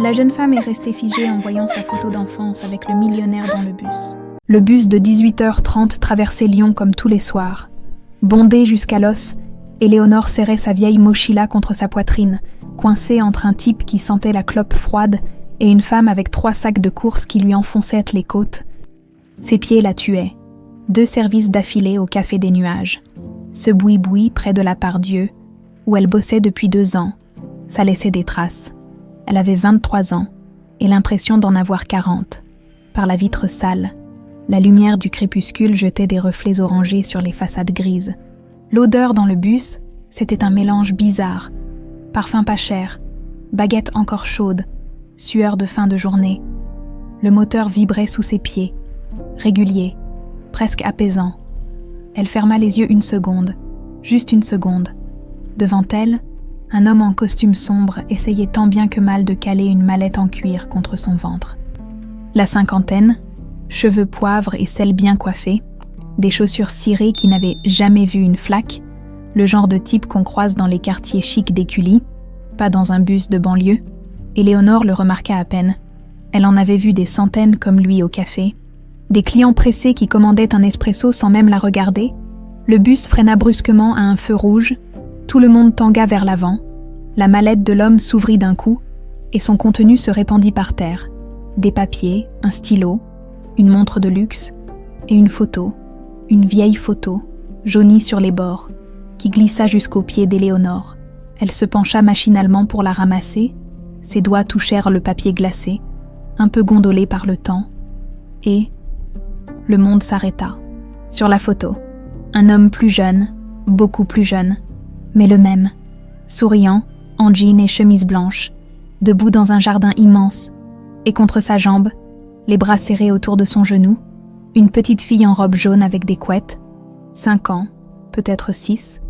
La jeune femme est restée figée en voyant sa photo d'enfance avec le millionnaire dans le bus. Le bus de 18h30 traversait Lyon comme tous les soirs. Bondée jusqu'à l'os, Éléonore serrait sa vieille mochila contre sa poitrine, coincée entre un type qui sentait la clope froide et une femme avec 3 sacs de courses qui lui enfonçaient les côtes. Ses pieds la tuaient. 2 services d'affilée au Café des Nuages. Ce boui-boui près de la Part-Dieu, où elle bossait depuis 2 ans, ça laissait des traces. Elle avait 23 ans et l'impression d'en avoir 40. Par la vitre sale, la lumière du crépuscule jetait des reflets orangés sur les façades grises. L'odeur dans le bus, c'était un mélange bizarre. Parfum pas cher, baguette encore chaude, sueur de fin de journée. Le moteur vibrait sous ses pieds, régulier, presque apaisant. Elle ferma les yeux 1 seconde, juste 1 seconde. Devant elle, un homme en costume sombre essayait tant bien que mal de caler une mallette en cuir contre son ventre. La cinquantaine, cheveux poivre et cils bien coiffés, des chaussures cirées qui n'avaient jamais vu une flaque, le genre de type qu'on croise dans les quartiers chics d'Écully, pas dans un bus de banlieue. Éléonore le remarqua à peine. Elle en avait vu des centaines comme lui au café. Des clients pressés qui commandaient un espresso sans même la regarder. Le bus freina brusquement à un feu rouge. Tout le monde tangua vers l'avant. La mallette de l'homme s'ouvrit d'un coup et son contenu se répandit par terre. Des papiers, un stylo, une montre de luxe et une photo, une vieille photo, jaunie sur les bords, qui glissa jusqu'aux pieds d'Éléonore. Elle se pencha machinalement pour la ramasser. Ses doigts touchèrent le papier glacé, un peu gondolé par le temps, et le monde s'arrêta. Sur la photo, un homme plus jeune, beaucoup plus jeune, mais le même, souriant, en jean et chemise blanche, debout dans un jardin immense, et contre sa jambe, les bras serrés autour de son genou, une petite fille en robe jaune avec des couettes, 5 ans, peut-être 6,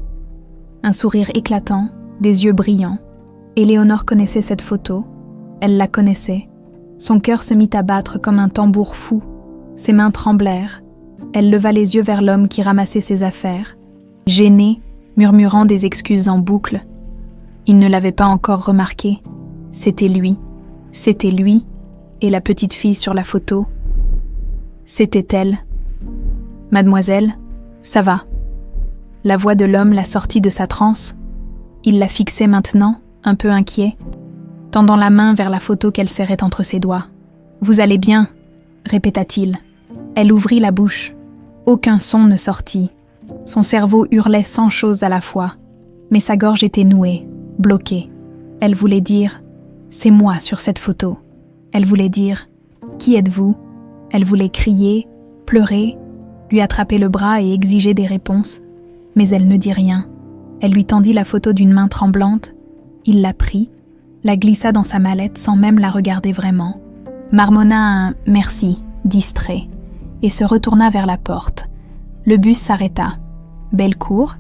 un sourire éclatant, des yeux brillants. Éléonore connaissait cette photo, elle la connaissait. Son cœur se mit à battre comme un tambour fou. Ses mains tremblèrent. Elle leva les yeux vers l'homme qui ramassait ses affaires, gêné, murmurant des excuses en boucle. Il ne l'avait pas encore remarqué. C'était lui et la petite fille sur la photo. C'était elle. « Mademoiselle, ça va ?» La voix de l'homme la sortit de sa transe. Il la fixait maintenant, un peu inquiet, tendant la main vers la photo qu'elle serrait entre ses doigts. « Vous allez bien ?» répéta-t-il. Elle ouvrit la bouche. Aucun son ne sortit. Son cerveau hurlait 100 choses à la fois, mais sa gorge était nouée, bloquée. Elle voulait dire « C'est moi sur cette photo ». Elle voulait dire « Qui êtes-vous » Elle voulait crier, pleurer, lui attraper le bras et exiger des réponses, mais elle ne dit rien. Elle lui tendit la photo d'une main tremblante. Il la prit, la glissa dans sa mallette sans même la regarder vraiment, marmonna un « merci » distrait, et se retourna vers la porte. Le bus s'arrêta. Bellecour,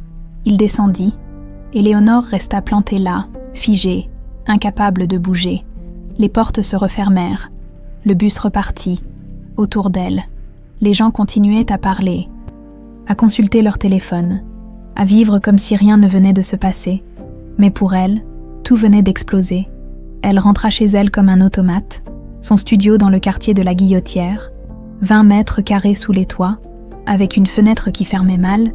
il descendit. Éléonore resta plantée là, figée, incapable de bouger. Les portes se refermèrent. Le bus repartit. Autour d'elle, les gens continuaient à parler, à consulter leur téléphone, à vivre comme si rien ne venait de se passer. Mais pour elle, tout venait d'exploser. Elle rentra chez elle comme un automate, son studio dans le quartier de la Guillotière, 20 mètres carrés sous les toits, avec une fenêtre qui fermait mal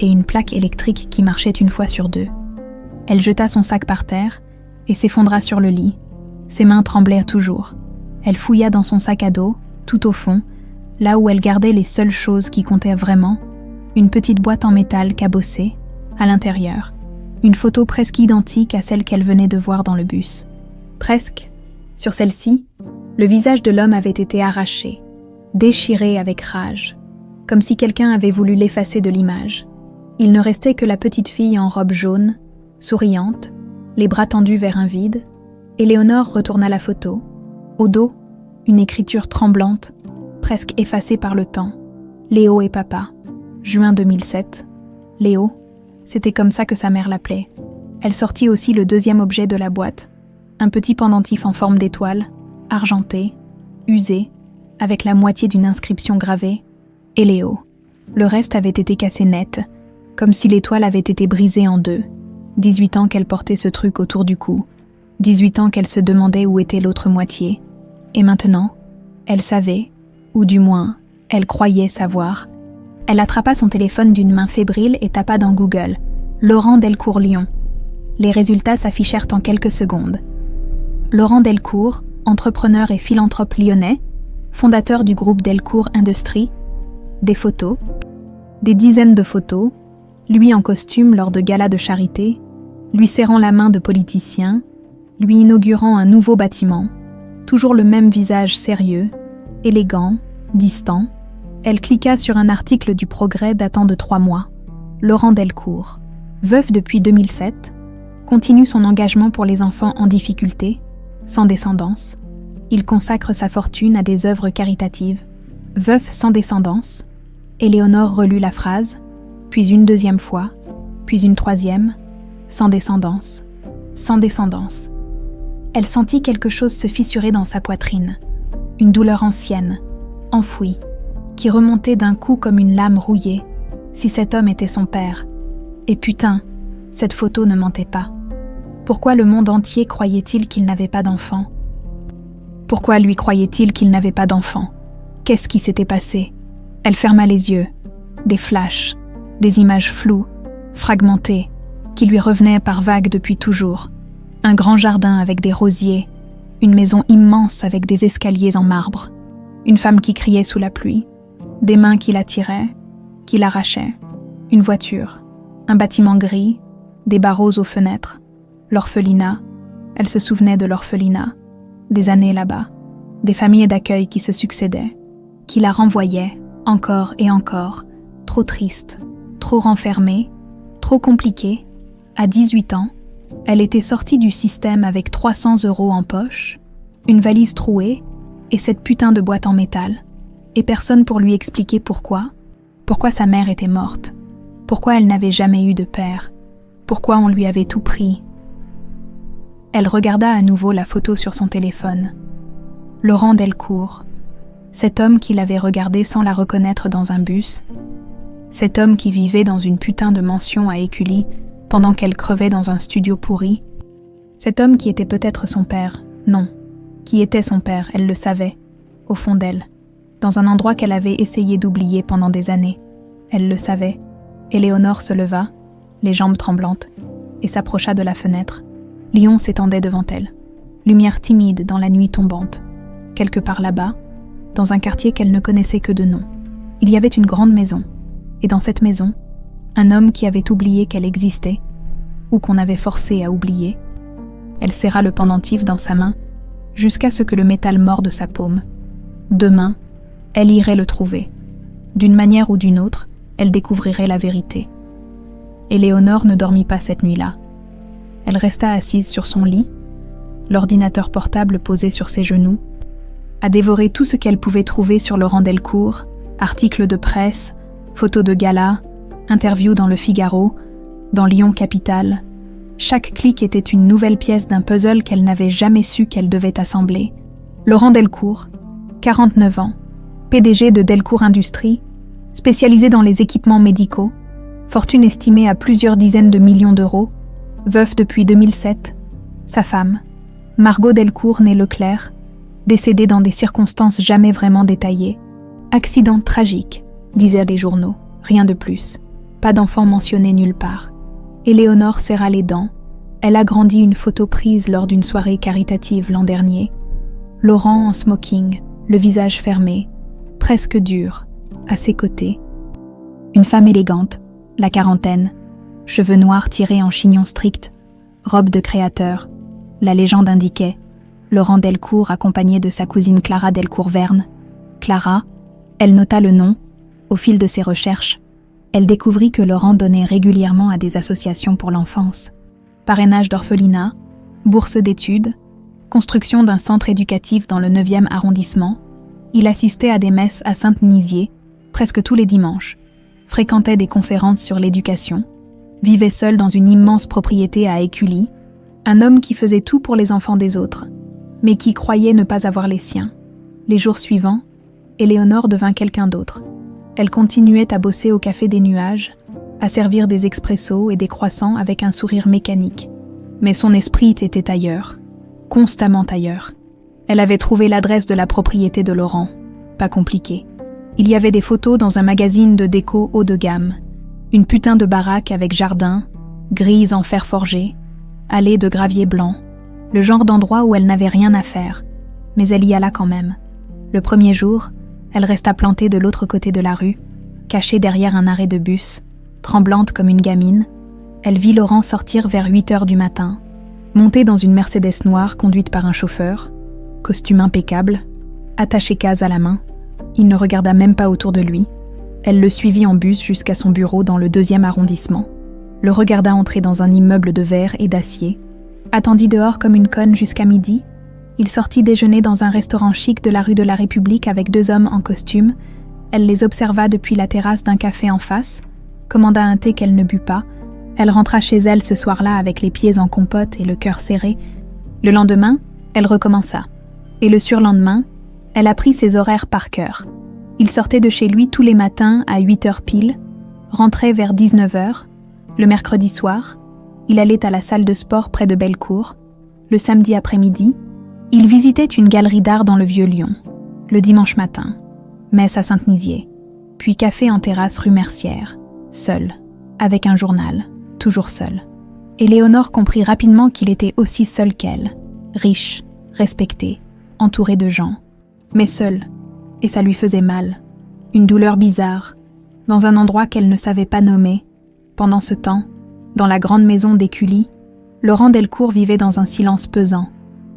et une plaque électrique qui marchait 1 fois sur 2. Elle jeta son sac par terre et s'effondra sur le lit. Ses mains tremblaient toujours. Elle fouilla dans son sac à dos, tout au fond, là où elle gardait les seules choses qui comptaient vraiment, une petite boîte en métal cabossée, à l'intérieur, une photo presque identique à celle qu'elle venait de voir dans le bus. Presque. Sur celle-ci, le visage de l'homme avait été arraché, déchiré avec rage, comme si quelqu'un avait voulu l'effacer de l'image. Il ne restait que la petite fille en robe jaune, souriante, les bras tendus vers un vide. Éléonore retourna la photo. Au dos, une écriture tremblante, presque effacée par le temps. Léo et papa. Juin 2007. Léo, c'était comme ça que sa mère l'appelait. Elle sortit aussi le 2e objet de la boîte. Un petit pendentif en forme d'étoile, argenté, usé, avec la moitié d'une inscription gravée. Et Léo. Le reste avait été cassé net, comme si l'étoile avait été brisée en 2. 18 ans qu'elle portait ce truc autour du cou. 18 ans qu'elle se demandait où était l'autre moitié. Et maintenant, elle savait, ou du moins, elle croyait savoir. Elle attrapa son téléphone d'une main fébrile et tapa dans Google « Laurent Delcourt Lyon ». Les résultats s'affichèrent en quelques secondes. Laurent Delcourt, entrepreneur et philanthrope lyonnais, fondateur du groupe Delcourt Industries, des photos, des dizaines de photos, lui en costume lors de galas de charité, lui serrant la main de politiciens, lui inaugurant un nouveau bâtiment, toujours le même visage sérieux, élégant, distant. Elle cliqua sur un article du Progrès datant de 3 mois. Laurent Delcourt, veuf depuis 2007, continue son engagement pour les enfants en difficulté, sans descendance. Il consacre sa fortune à des œuvres caritatives. Veuf sans descendance, Éléonore relut la phrase, puis une deuxième fois, puis une troisième, sans descendance, sans descendance. Elle sentit quelque chose se fissurer dans sa poitrine, une douleur ancienne, enfouie, qui remontait d'un coup comme une lame rouillée, si cet homme était son père. Et putain, cette photo ne mentait pas. Pourquoi le monde entier croyait-il qu'il n'avait pas d'enfant ? Pourquoi lui croyait-il qu'il n'avait pas d'enfant ? Qu'est-ce qui s'était passé ? Elle ferma les yeux. Des flashs, des images floues, fragmentées, qui lui revenaient par vagues depuis toujours. Un grand jardin avec des rosiers, une maison immense avec des escaliers en marbre, une femme qui criait sous la pluie, des mains qui l'attiraient, qui l'arrachaient, une voiture, un bâtiment gris, des barreaux aux fenêtres, l'orphelinat. Elle se souvenait de l'orphelinat, des années là-bas, des familles d'accueil qui se succédaient, qui la renvoyaient encore et encore, trop triste, trop renfermée, trop compliquée. À 18 ans, elle était sortie du système avec 300 € en poche, une valise trouée et cette putain de boîte en métal. Et personne pour lui expliquer pourquoi sa mère était morte, pourquoi elle n'avait jamais eu de père, pourquoi on lui avait tout pris. Elle regarda à nouveau la photo sur son téléphone. Laurent Delcourt, cet homme qui l'avait regardée sans la reconnaître dans un bus, cet homme qui vivait dans une putain de mansion à Écully pendant qu'elle crevait dans un studio pourri, cet homme qui était peut-être son père, non, qui était son père, elle le savait, au fond d'elle, dans un endroit qu'elle avait essayé d'oublier pendant des années. Elle le savait. Éléonore se leva, les jambes tremblantes, et s'approcha de la fenêtre. Lyon s'étendait devant elle, lumière timide dans la nuit tombante. Quelque part là-bas, dans un quartier qu'elle ne connaissait que de nom, il y avait une grande maison, et dans cette maison, un homme qui avait oublié qu'elle existait, ou qu'on avait forcé à oublier. Elle serra le pendentif dans sa main, jusqu'à ce que le métal morde sa paume. Demain, elle irait le trouver. D'une manière ou d'une autre, elle découvrirait la vérité. Éléonore ne dormit pas cette nuit-là. Elle resta assise sur son lit, l'ordinateur portable posé sur ses genoux, à dévorer tout ce qu'elle pouvait trouver sur Laurent Delcourt, articles de presse, photos de gala, interviews dans Le Figaro, dans Lyon Capitale. Chaque clic était une nouvelle pièce d'un puzzle qu'elle n'avait jamais su qu'elle devait assembler. Laurent Delcourt, 49 ans, PDG de Delcourt Industries, spécialisé dans les équipements médicaux, fortune estimée à plusieurs dizaines de millions d'euros, veuf depuis 2007, sa femme, Margot Delcourt née Leclerc, décédée dans des circonstances jamais vraiment détaillées. Accident tragique, disaient les journaux, rien de plus. Pas d'enfant mentionné nulle part. Éléonore serra les dents. Elle agrandit une photo prise lors d'une soirée caritative l'an dernier. Laurent en smoking, le visage fermé, presque dur, à ses côtés. Une femme élégante, la quarantaine, cheveux noirs tirés en chignon strict, robe de créateur. La légende indiquait Laurent Delcourt accompagné de sa cousine Clara Delcourt-Verne. Clara, elle nota le nom, au fil de ses recherches. Elle découvrit que Laurent donnait régulièrement à des associations pour l'enfance. Parrainage d'orphelinat, bourse d'études, construction d'un centre éducatif dans le 9e arrondissement. Il assistait à des messes à Sainte-Nizier, presque tous les dimanches, fréquentait des conférences sur l'éducation, vivait seul dans une immense propriété à Écully, un homme qui faisait tout pour les enfants des autres, mais qui croyait ne pas avoir les siens. Les jours suivants, Éléonore devint quelqu'un d'autre. Elle continuait à bosser au Café des Nuages, à servir des expressos et des croissants avec un sourire mécanique. Mais son esprit était ailleurs. constamment ailleurs. Elle avait trouvé l'adresse de la propriété de Laurent. Pas compliqué. Il y avait des photos dans un magazine de déco haut de gamme. Une putain de baraque avec jardin, grilles en fer forgé, allée de gravier blanc. Le genre d'endroit où elle n'avait rien à faire. Mais elle y alla quand même. Le premier jour, elle resta plantée de l'autre côté de la rue, cachée derrière un arrêt de bus, tremblante comme une gamine. Elle vit Laurent sortir vers 8h du matin, monté dans une Mercedes noire conduite par un chauffeur, costume impeccable, attaché case à la main. Il ne regarda même pas autour de lui. Elle le suivit en bus jusqu'à son bureau dans le 2e arrondissement, le regarda entrer dans un immeuble de verre et d'acier, attendit dehors comme une conne jusqu'à midi. Il sortit déjeuner dans un restaurant chic de la rue de la République avec 2 hommes en costume. Elle les observa depuis la terrasse d'un café en face, commanda un thé qu'elle ne but pas. Elle rentra chez elle ce soir-là avec les pieds en compote et le cœur serré. Le lendemain, elle recommença. Et le surlendemain, elle apprit ses horaires par cœur. Il sortait de chez lui tous les matins à 8h pile, rentrait vers 19h. Le mercredi soir, il allait à la salle de sport près de Bellecour. Le samedi après-midi, il visitait une galerie d'art dans le Vieux-Lyon. Le dimanche matin, messe à Saint-Nizier, puis café en terrasse rue Mercière, seul, avec un journal, toujours seul. Et Léonore comprit rapidement qu'il était aussi seul qu'elle, riche, respecté, entouré de gens, mais seul, et ça lui faisait mal, une douleur bizarre, dans un endroit qu'elle ne savait pas nommer. Pendant ce temps, dans la grande maison d'Écully, Laurent Delcourt vivait dans un silence pesant.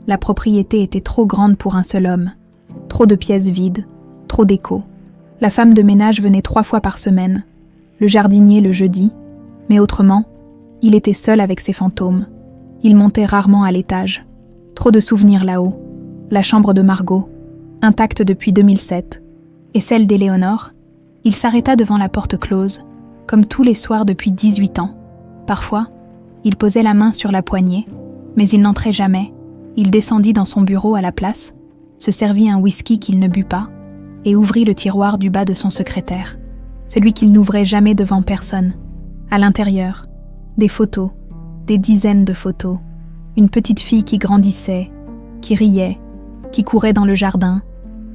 La propriété était trop grande pour un seul homme, trop de pièces vides, trop d'écho. La femme de ménage venait 3 fois par semaine, le jardinier le jeudi, mais autrement, il était seul avec ses fantômes. Il montait rarement à l'étage. Trop de souvenirs là-haut. La chambre de Margot, intacte depuis 2007, et celle d'Éléonore. Il s'arrêta devant la porte close, comme tous les soirs depuis 18 ans. Parfois, il posait la main sur la poignée, mais il n'entrait jamais. Il descendit dans son bureau à la place, se servit un whisky qu'il ne but pas, et ouvrit le tiroir du bas de son secrétaire, celui qu'il n'ouvrait jamais devant personne. À l'intérieur, des photos, des dizaines de photos, une petite fille qui grandissait, qui riait, qui courait dans le jardin,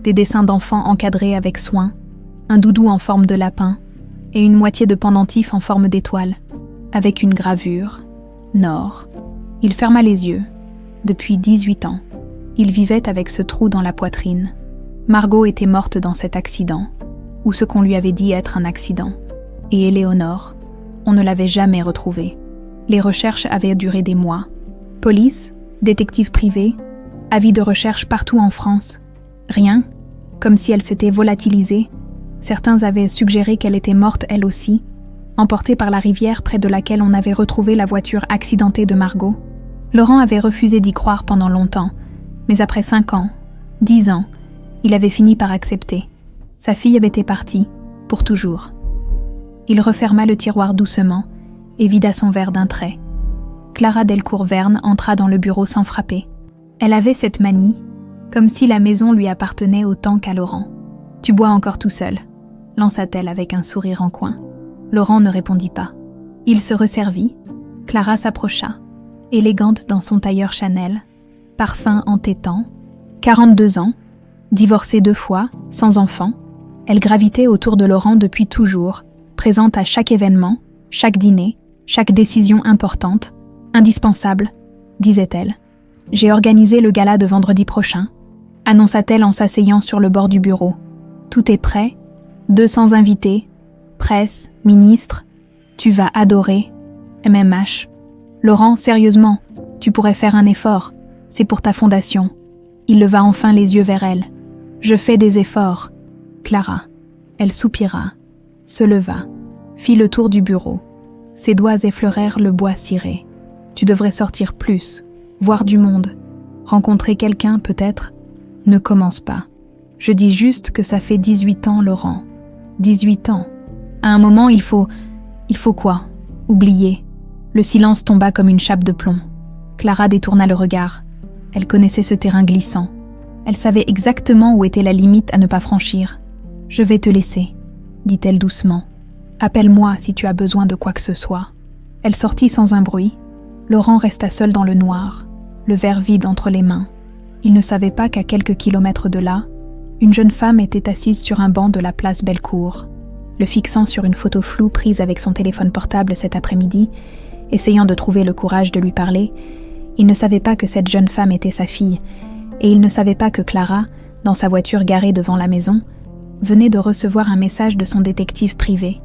des dessins d'enfants encadrés avec soin, un doudou en forme de lapin et une moitié de pendentif en forme d'étoile, avec une gravure, Nord. Il ferma les yeux. Depuis 18 ans, il vivait avec ce trou dans la poitrine. Margot était morte dans cet accident, ou ce qu'on lui avait dit être un accident. Et Éléonore, on ne l'avait jamais retrouvée. Les recherches avaient duré des mois. Police, détective privé, avis de recherche partout en France. Rien, comme si elle s'était volatilisée. Certains avaient suggéré qu'elle était morte elle aussi, emportée par la rivière près de laquelle on avait retrouvé la voiture accidentée de Margot. Laurent avait refusé d'y croire pendant longtemps, mais après 5 ans, 10 ans, il avait fini par accepter. Sa fille avait été partie, pour toujours. Il referma le tiroir doucement et vida son verre d'un trait. Clara Delcourt-Verne entra dans le bureau sans frapper. Elle avait cette manie, comme si la maison lui appartenait autant qu'à Laurent. « Tu bois encore tout seul », lança-t-elle avec un sourire en coin. Laurent ne répondit pas. Il se resservit. Clara s'approcha, élégante dans son tailleur Chanel, parfum entêtant. 42 ans, divorcée 2 fois, sans enfant, elle gravitait autour de Laurent depuis toujours, présente à chaque événement, chaque dîner, chaque décision importante, indispensable, disait-elle. « J'ai organisé le gala de vendredi prochain », annonça-t-elle en s'asseyant sur le bord du bureau. « Tout est prêt, 200 invités, presse, ministre, tu vas adorer, MMH. Laurent, sérieusement, tu pourrais faire un effort, c'est pour ta fondation. » Il leva enfin les yeux vers elle. « Je fais des efforts. » Clara. Elle soupira, se leva, fit le tour du bureau. Ses doigts effleurèrent le bois ciré. « Tu devrais sortir plus, voir du monde, rencontrer quelqu'un peut-être. Ne commence pas. Je dis juste que ça fait 18 ans, Laurent. 18 ans. À un moment, il faut quoi? Oublier. » Le silence tomba comme une chape de plomb. Clara détourna le regard. Elle connaissait ce terrain glissant. Elle savait exactement où était la limite à ne pas franchir. « Je vais te laisser, » dit-elle doucement. « Appelle-moi si tu as besoin de quoi que ce soit. » Elle sortit sans un bruit. Laurent resta seul dans le noir. le verre vide entre les mains. Il ne savait pas qu'à quelques kilomètres de là, une jeune femme était assise sur un banc de la place Bellecour. Le fixant sur une photo floue prise avec son téléphone portable cet après-midi, essayant de trouver le courage de lui parler, il ne savait pas que cette jeune femme était sa fille, et il ne savait pas que Clara, dans sa voiture garée devant la maison, venait de recevoir un message de son détective privé.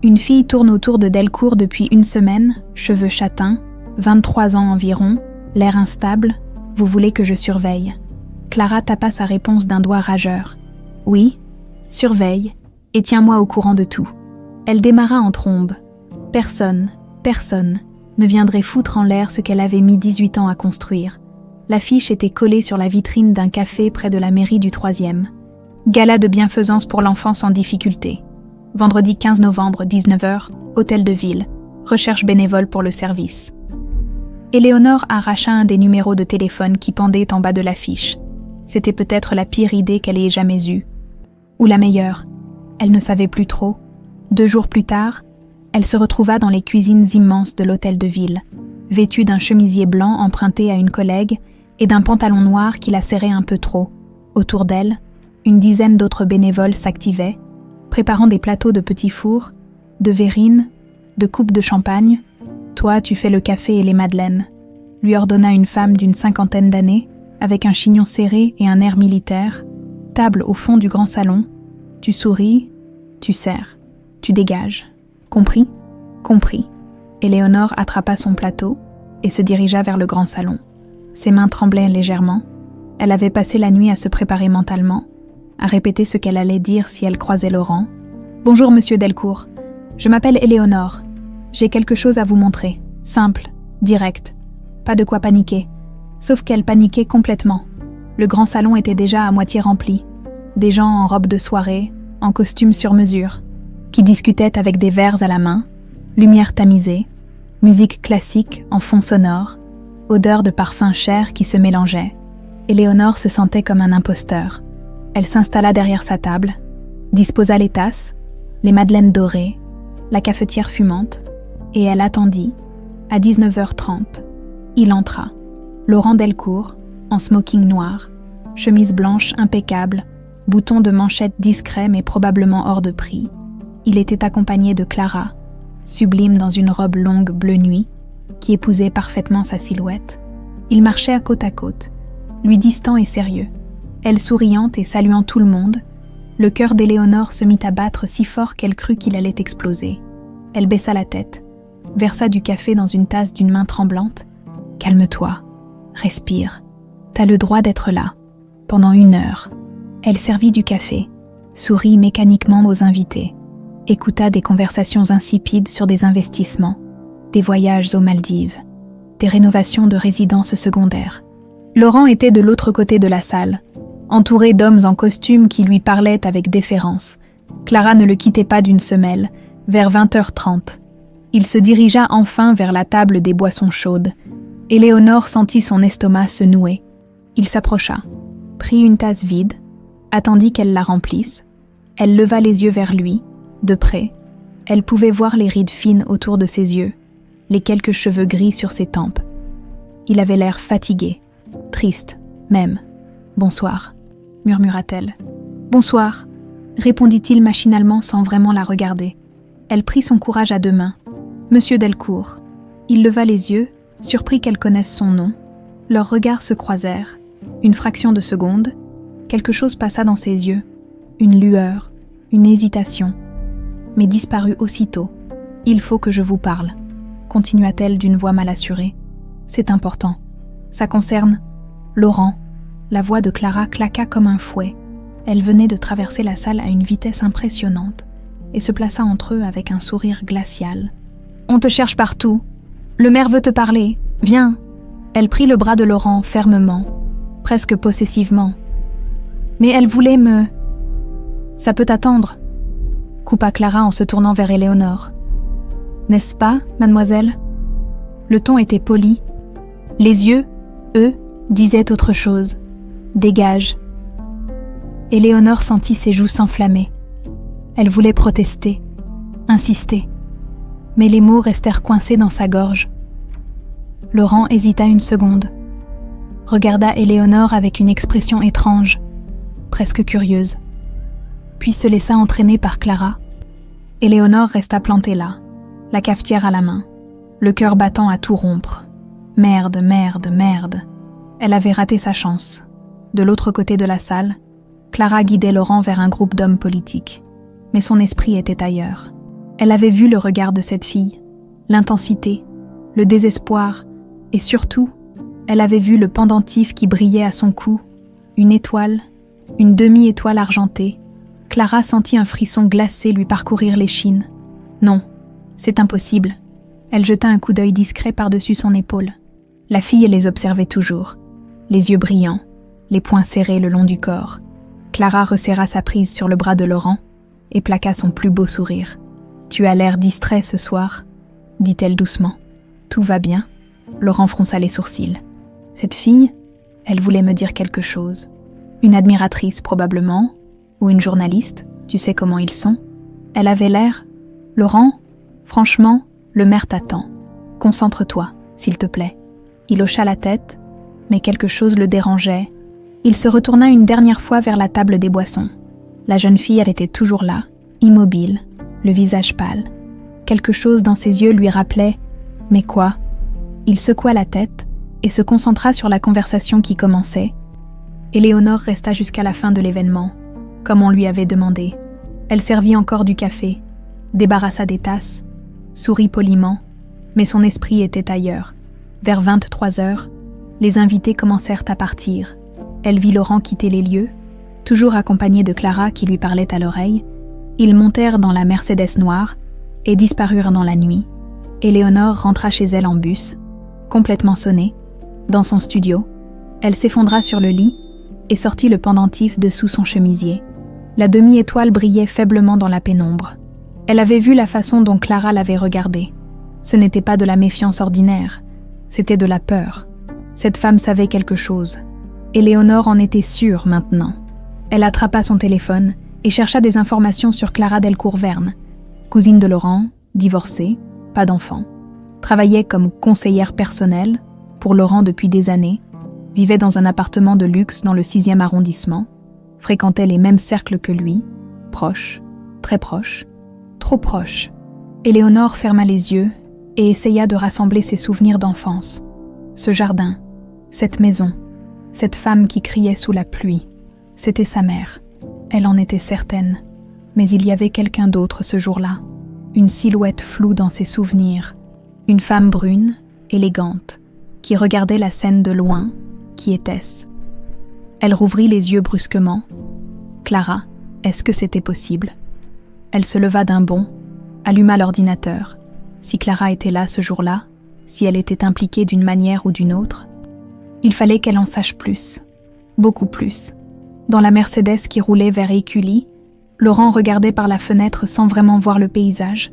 Une fille tourne autour de Delcourt depuis une semaine, cheveux châtains, 23 ans environ, l'air instable, vous voulez que je surveille. Clara tapa sa réponse d'un doigt rageur. Oui, surveille, et tiens-moi au courant de tout. Elle démarra en trombe. Personne ne viendrait foutre en l'air ce qu'elle avait mis 18 ans à construire. L'affiche était collée sur la vitrine d'un café près de la mairie du 3e. Gala de bienfaisance pour l'enfance en difficulté. Vendredi 15 novembre, 19h, hôtel de ville. Recherche bénévole pour le service. Éléonore arracha un des numéros de téléphone qui pendaient en bas de l'affiche. C'était peut-être la pire idée qu'elle ait jamais eue. Ou la meilleure. Elle ne savait plus trop. 2 jours plus tard, elle se retrouva dans les cuisines immenses de l'hôtel de ville, vêtue d'un chemisier blanc emprunté à une collègue et d'un pantalon noir qui la serrait un peu trop. Autour d'elle, une dizaine d'autres bénévoles s'activaient, préparant des plateaux de petits fours, de verrines, de coupes de champagne. « Toi, tu fais le café et les madeleines », lui ordonna une femme d'une 50aine d'années, avec un chignon serré et un air militaire. Table au fond du grand salon. Tu souris, tu sers, tu dégages. Compris ? Compris. Éléonore attrapa son plateau et se dirigea vers le grand salon. Ses mains tremblaient légèrement. Elle avait passé la nuit à se préparer mentalement, à répéter ce qu'elle allait dire si elle croisait Laurent. « Bonjour, monsieur Delcourt. Je m'appelle Éléonore. J'ai quelque chose à vous montrer. Simple, direct. Pas de quoi paniquer. » Sauf qu'elle paniquait complètement. Le grand salon était déjà à moitié rempli. Des gens en robe de soirée, en costume sur mesure, qui discutaient avec des verres à la main, lumière tamisée, musique classique en fond sonore, odeur de parfum cher qui se mélangeait. Éléonore se sentait comme un imposteur. Elle s'installa derrière sa table, disposa les tasses, les madeleines dorées, la cafetière fumante, et elle attendit. À 19h30, il entra. Laurent Delcourt, en smoking noir, chemise blanche impeccable, bouton de manchette discret mais probablement hors de prix. Il était accompagné de Clara, sublime dans une robe longue bleu nuit, qui épousait parfaitement sa silhouette. Ils marchaient côte à côte, lui distant et sérieux. Elle souriante et saluant tout le monde, le cœur d'Éléonore se mit à battre si fort qu'elle crut qu'il allait exploser. Elle baissa la tête, versa du café dans une tasse d'une main tremblante. « Calme-toi, respire, t'as le droit d'être là. » Pendant 1 heure, elle servit du café, sourit mécaniquement aux invités, écouta des conversations insipides sur des investissements, des voyages aux Maldives, des rénovations de résidences secondaires. Laurent était de l'autre côté de la salle, entouré d'hommes en costume qui lui parlaient avec déférence. Clara ne le quittait pas d'une semelle, vers 20h30. Il se dirigea enfin vers la table des boissons chaudes. Éléonore sentit son estomac se nouer. Il s'approcha, prit une tasse vide, attendit qu'elle la remplisse. Elle leva les yeux vers lui, de près. Elle pouvait voir les rides fines autour de ses yeux, les quelques cheveux gris sur ses tempes. Il avait l'air fatigué, triste, même. « Bonsoir », murmura-t-elle. « Bonsoir », répondit-il machinalement sans vraiment la regarder. Elle prit son courage à 2 mains. « Monsieur Delcourt ». Il leva les yeux, surpris qu'elle connaisse son nom. Leurs regards se croisèrent. Une fraction de seconde, quelque chose passa dans ses yeux. Une lueur, une hésitation. Mais disparut aussitôt. « Il faut que je vous parle », continua-t-elle d'une voix mal assurée. « C'est important. Ça concerne Laurent. » La voix de Clara claqua comme un fouet. Elle venait de traverser la salle à une vitesse impressionnante et se plaça entre eux avec un sourire glacial. « On te cherche partout. Le maire veut te parler. Viens !» Elle prit le bras de Laurent fermement, presque possessivement. « Mais elle voulait me... »« Ça peut attendre », coupa Clara en se tournant vers Éléonore. « N'est-ce pas, mademoiselle ?» Le ton était poli. Les yeux, eux, disaient autre chose. « Dégage !» Éléonore sentit ses joues s'enflammer. Elle voulait protester, insister, mais les mots restèrent coincés dans sa gorge. Laurent hésita une seconde. regarda Éléonore avec une expression étrange, presque curieuse, puis se laissa entraîner par Clara. Éléonore resta plantée là, la cafetière à la main, le cœur battant à tout rompre. Merde, merde, merde. Elle avait raté sa chance. De l'autre côté de la salle, Clara guidait Laurent vers un groupe d'hommes politiques. Mais son esprit était ailleurs. Elle avait vu le regard de cette fille, l'intensité, le désespoir, et surtout, elle avait vu le pendentif qui brillait à son cou, une étoile, une demi-étoile argentée. Clara sentit un frisson glacé lui parcourir l'échine. Non, c'est impossible. Elle jeta un coup d'œil discret par-dessus son épaule. La fille les observait toujours, les yeux brillants, les poings serrés le long du corps. Clara resserra sa prise sur le bras de Laurent et plaqua son plus beau sourire. « Tu as l'air distrait ce soir », dit-elle doucement. « Tout va bien ?» Laurent fronça les sourcils. Cette fille, elle voulait me dire quelque chose. Une admiratrice probablement, ou une journaliste, tu sais comment ils sont. Elle avait l'air... Laurent, franchement, le maire t'attend. Concentre-toi, s'il te plaît. Il hocha la tête, mais quelque chose le dérangeait. Il se retourna une dernière fois vers la table des boissons. La jeune fille, elle était toujours là, immobile, le visage pâle. Quelque chose dans ses yeux lui rappelait « Mais quoi ?» Il secoua la tête et se concentra sur la conversation qui commençait. Éléonore resta jusqu'à la fin de l'événement, comme on lui avait demandé. Elle servit encore du café, débarrassa des tasses, sourit poliment, mais son esprit était ailleurs. Vers 23 heures, les invités commencèrent à partir. Elle vit Laurent quitter les lieux, toujours accompagné de Clara qui lui parlait à l'oreille. Ils montèrent dans la Mercedes noire et disparurent dans la nuit. Éléonore rentra chez elle en bus, complètement sonnée. Dans son studio, elle s'effondra sur le lit et sortit le pendentif dessous son chemisier. La demi-étoile brillait faiblement dans la pénombre. Elle avait vu la façon dont Clara l'avait regardée. Ce n'était pas de la méfiance ordinaire, c'était de la peur. Cette femme savait quelque chose. Éléonore en était sûre maintenant. Elle attrapa son téléphone et chercha des informations sur Clara Delcourt-Verne, cousine de Laurent, divorcée, pas d'enfant. Travaillait comme conseillère personnelle pour Laurent depuis des années, vivait dans un appartement de luxe dans le 6e arrondissement, fréquentait les mêmes cercles que lui, proche, très proche, trop proche. Éléonore ferma les yeux et essaya de rassembler ses souvenirs d'enfance. Ce jardin, cette maison, cette femme qui criait sous la pluie, c'était sa mère. Elle en était certaine, mais il y avait quelqu'un d'autre ce jour-là, une silhouette floue dans ses souvenirs, une femme brune, élégante, qui regardait la scène de loin. Qui était-ce? Elle rouvrit les yeux brusquement. Clara, est-ce que c'était possible? Elle se leva d'un bond, alluma l'ordinateur. Si Clara était là ce jour-là, si elle était impliquée d'une manière ou d'une autre, il fallait qu'elle en sache plus, beaucoup plus. Dans la Mercedes qui roulait vers Écully, Laurent regardait par la fenêtre sans vraiment voir le paysage.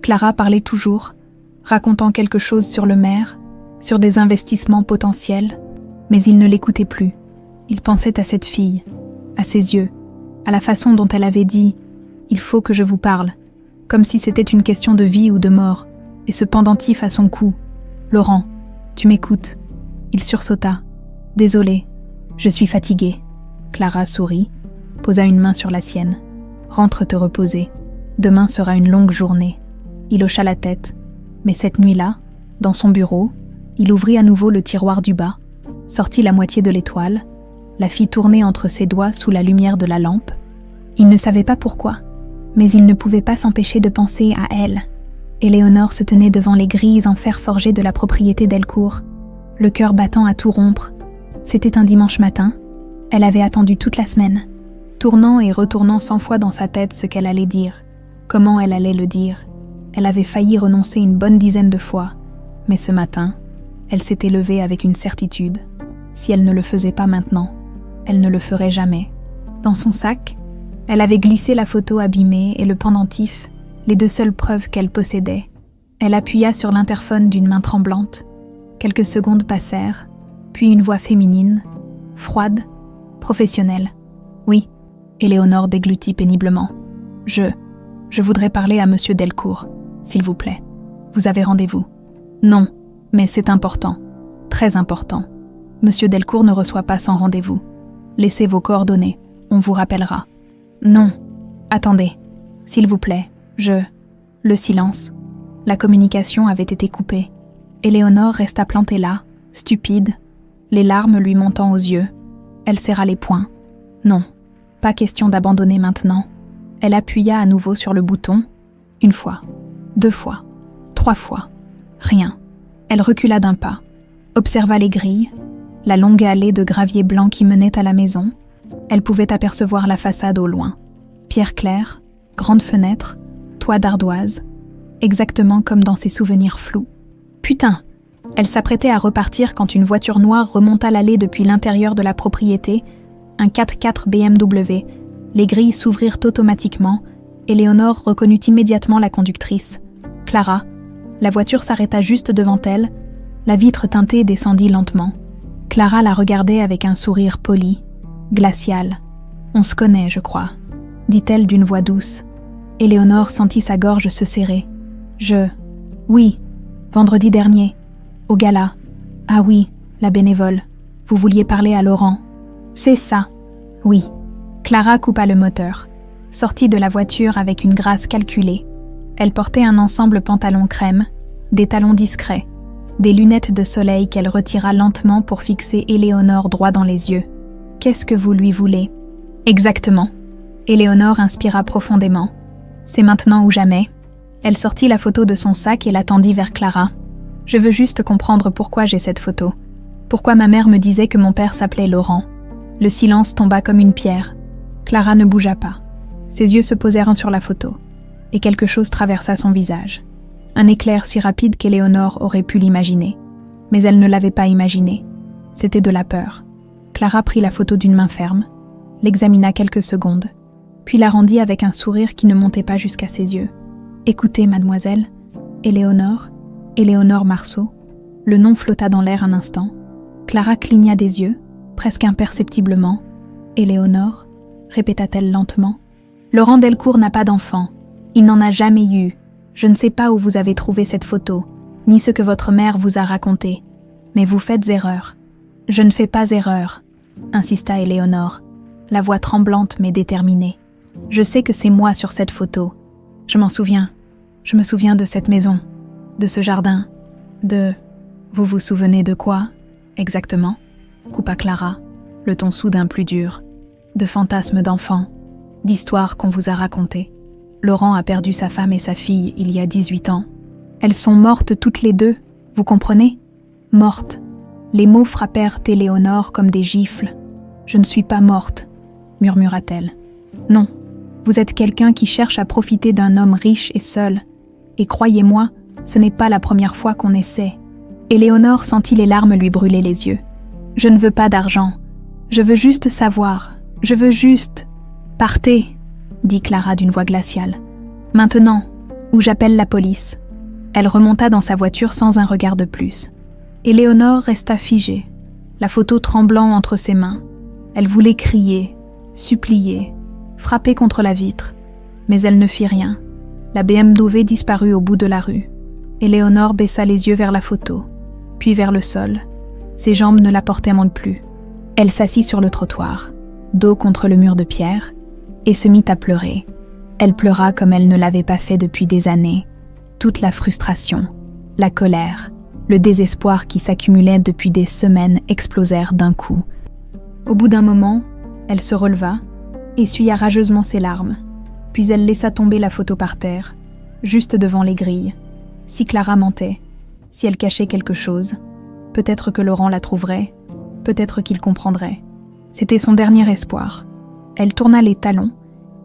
Clara parlait toujours, racontant quelque chose sur le maire, sur des investissements potentiels, mais il ne l'écoutait plus. Il pensait à cette fille, à ses yeux, à la façon dont elle avait dit « Il faut que je vous parle », comme si c'était une question de vie ou de mort, et ce pendentif à son cou. « Laurent, tu m'écoutes ?» Il sursauta. « Désolé, je suis fatiguée. » Clara sourit, posa une main sur la sienne. « Rentre te reposer. Demain sera une longue journée. » Il hocha la tête. Mais cette nuit-là, dans son bureau, il ouvrit à nouveau le tiroir du bas, sortit la moitié de l'étoile, la fit tourner entre ses doigts sous la lumière de la lampe. Il ne savait pas pourquoi, mais il ne pouvait pas s'empêcher de penser à elle. Éléonore se tenait devant les grilles en fer forgé de la propriété Delcourt, le cœur battant à tout rompre. C'était un dimanche matin. Elle avait attendu toute la semaine, tournant et retournant 100 fois dans sa tête ce qu'elle allait dire, comment elle allait le dire. Elle avait failli renoncer une bonne dizaine de fois, mais ce matin, elle s'était levée avec une certitude. Si elle ne le faisait pas maintenant, elle ne le ferait jamais. Dans son sac, elle avait glissé la photo abîmée et le pendentif, les deux seules preuves qu'elle possédait. Elle appuya sur l'interphone d'une main tremblante. Quelques secondes passèrent, puis une voix féminine, froide, professionnelle. « Oui », Éléonore déglutit péniblement. « Je voudrais parler à Monsieur Delcourt, s'il vous plaît. Vous avez rendez-vous ?»« Non, mais c'est important, très important. Monsieur Delcourt ne reçoit pas sans rendez-vous. Laissez vos coordonnées, on vous rappellera. Non, attendez, s'il vous plaît, Le silence. La communication avait été coupée. Éléonore resta plantée là, stupide, les larmes lui montant aux yeux. Elle serra les poings. Non, pas question d'abandonner maintenant. Elle appuya à nouveau sur le bouton. 1 fois, 2 fois, 3 fois. Rien. Elle recula d'un pas, observa les grilles, la longue allée de gravier blanc qui menait à la maison. Elle pouvait apercevoir la façade au loin. Pierre claire, grande fenêtre, toit d'ardoise, exactement comme dans ses souvenirs flous. Putain! Elle s'apprêtait à repartir quand une voiture noire remonta l'allée depuis l'intérieur de la propriété, un 4x4 BMW. Les grilles s'ouvrirent automatiquement. Éléonore reconnut immédiatement la conductrice. Clara. La voiture s'arrêta juste devant elle. La vitre teintée descendit lentement. Clara la regardait avec un sourire poli, glacial. « On se connaît, je crois », dit-elle d'une voix douce. Éléonore sentit sa gorge se serrer. « Oui, vendredi dernier, au gala. Ah oui, la bénévole. Vous vouliez parler à Laurent. » « C'est ça. Oui. » Clara coupa le moteur, sortit de la voiture avec une grâce calculée. Elle portait un ensemble pantalon crème, des talons discrets, des lunettes de soleil qu'elle retira lentement pour fixer Éléonore droit dans les yeux. « Qu'est-ce que vous lui voulez ?»« Exactement. » Éléonore inspira profondément. « C'est maintenant ou jamais. » Elle sortit la photo de son sac et la tendit vers Clara. « Je veux juste comprendre pourquoi j'ai cette photo. Pourquoi ma mère me disait que mon père s'appelait Laurent. » Le silence tomba comme une pierre. Clara ne bougea pas. Ses yeux se posèrent sur la photo, et quelque chose traversa son visage. Un éclair si rapide qu'Éléonore aurait pu l'imaginer. Mais elle ne l'avait pas imaginé. C'était de la peur. Clara prit la photo d'une main ferme, l'examina quelques secondes, puis la rendit avec un sourire qui ne montait pas jusqu'à ses yeux. « Écoutez, mademoiselle, Éléonore Marceau. » Le nom flotta dans l'air un instant. Clara cligna des yeux, presque imperceptiblement. « Éléonore ?» répéta-t-elle lentement. « Laurent Delcourt n'a pas d'enfant. Il n'en a jamais eu. Je ne sais pas où vous avez trouvé cette photo, ni ce que votre mère vous a raconté. Mais vous faites erreur. »« Je ne fais pas erreur, » insista Éléonore, la voix tremblante mais déterminée. « Je sais que c'est moi sur cette photo. Je m'en souviens. Je me souviens de cette maison, de ce jardin, de... » « Vous vous souvenez de quoi, exactement ?» coupa Clara, le ton soudain plus dur. « De fantasmes d'enfants, d'histoires qu'on vous a racontées. Laurent a perdu sa femme et sa fille il y a 18 ans. Elles sont mortes toutes les deux, vous comprenez ? Mortes. » Les mots frappèrent Éléonore comme des gifles. « Je ne suis pas morte, » murmura-t-elle. « Non, vous êtes quelqu'un qui cherche à profiter d'un homme riche et seul. Et croyez-moi, ce n'est pas la première fois qu'on essaie. » Éléonore sentit les larmes lui brûler les yeux. « Je ne veux pas d'argent. Je veux juste savoir. Je veux juste... »« Partez, » dit Clara d'une voix glaciale. « Maintenant, ou j'appelle la police. » Elle remonta dans sa voiture sans un regard de plus. Éléonore resta figée, la photo tremblant entre ses mains. Elle voulait crier, supplier, frapper contre la vitre, mais elle ne fit rien. La BMW disparut au bout de la rue. Éléonore baissa les yeux vers la photo, puis vers le sol. Ses jambes ne la portaient plus. Elle s'assit sur le trottoir, dos contre le mur de pierre, et se mit à pleurer. Elle pleura comme elle ne l'avait pas fait depuis des années. Toute la frustration, la colère, le désespoir qui s'accumulait depuis des semaines explosèrent d'un coup. Au bout d'un moment, elle se releva, essuya rageusement ses larmes, puis elle laissa tomber la photo par terre, juste devant les grilles. Si Clara mentait, si elle cachait quelque chose, peut-être que Laurent la trouverait, peut-être qu'il comprendrait. C'était son dernier espoir. Elle tourna les talons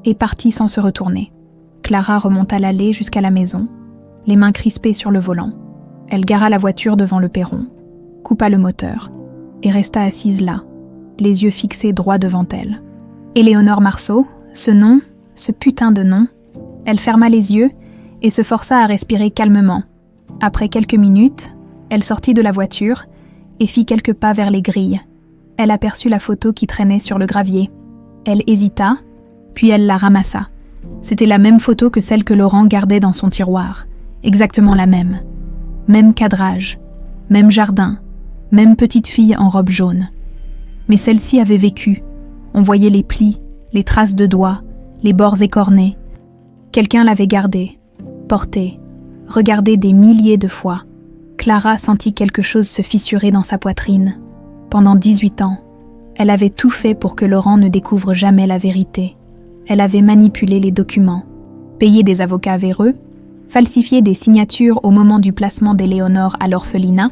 et partit sans se retourner. Clara remonta l'allée jusqu'à la maison, les mains crispées sur le volant. Elle gara la voiture devant le perron, coupa le moteur et resta assise là, les yeux fixés droit devant elle. Éléonore Marceau, ce nom, ce putain de nom. Elle ferma les yeux et se força à respirer calmement. Après quelques minutes, elle sortit de la voiture et fit quelques pas vers les grilles. Elle aperçut la photo qui traînait sur le gravier. Elle hésita, puis elle la ramassa. C'était la même photo que celle que Laurent gardait dans son tiroir. Exactement la même. Même cadrage, même jardin, même petite fille en robe jaune. Mais celle-ci avait vécu. On voyait les plis, les traces de doigts, les bords écornés. Quelqu'un l'avait gardée, portée, regardée des milliers de fois. Clara sentit quelque chose se fissurer dans sa poitrine. Pendant 18 ans, elle avait tout fait pour que Laurent ne découvre jamais la vérité. Elle avait manipulé les documents, payé des avocats véreux, falsifié des signatures au moment du placement d'Éléonore à l'orphelinat.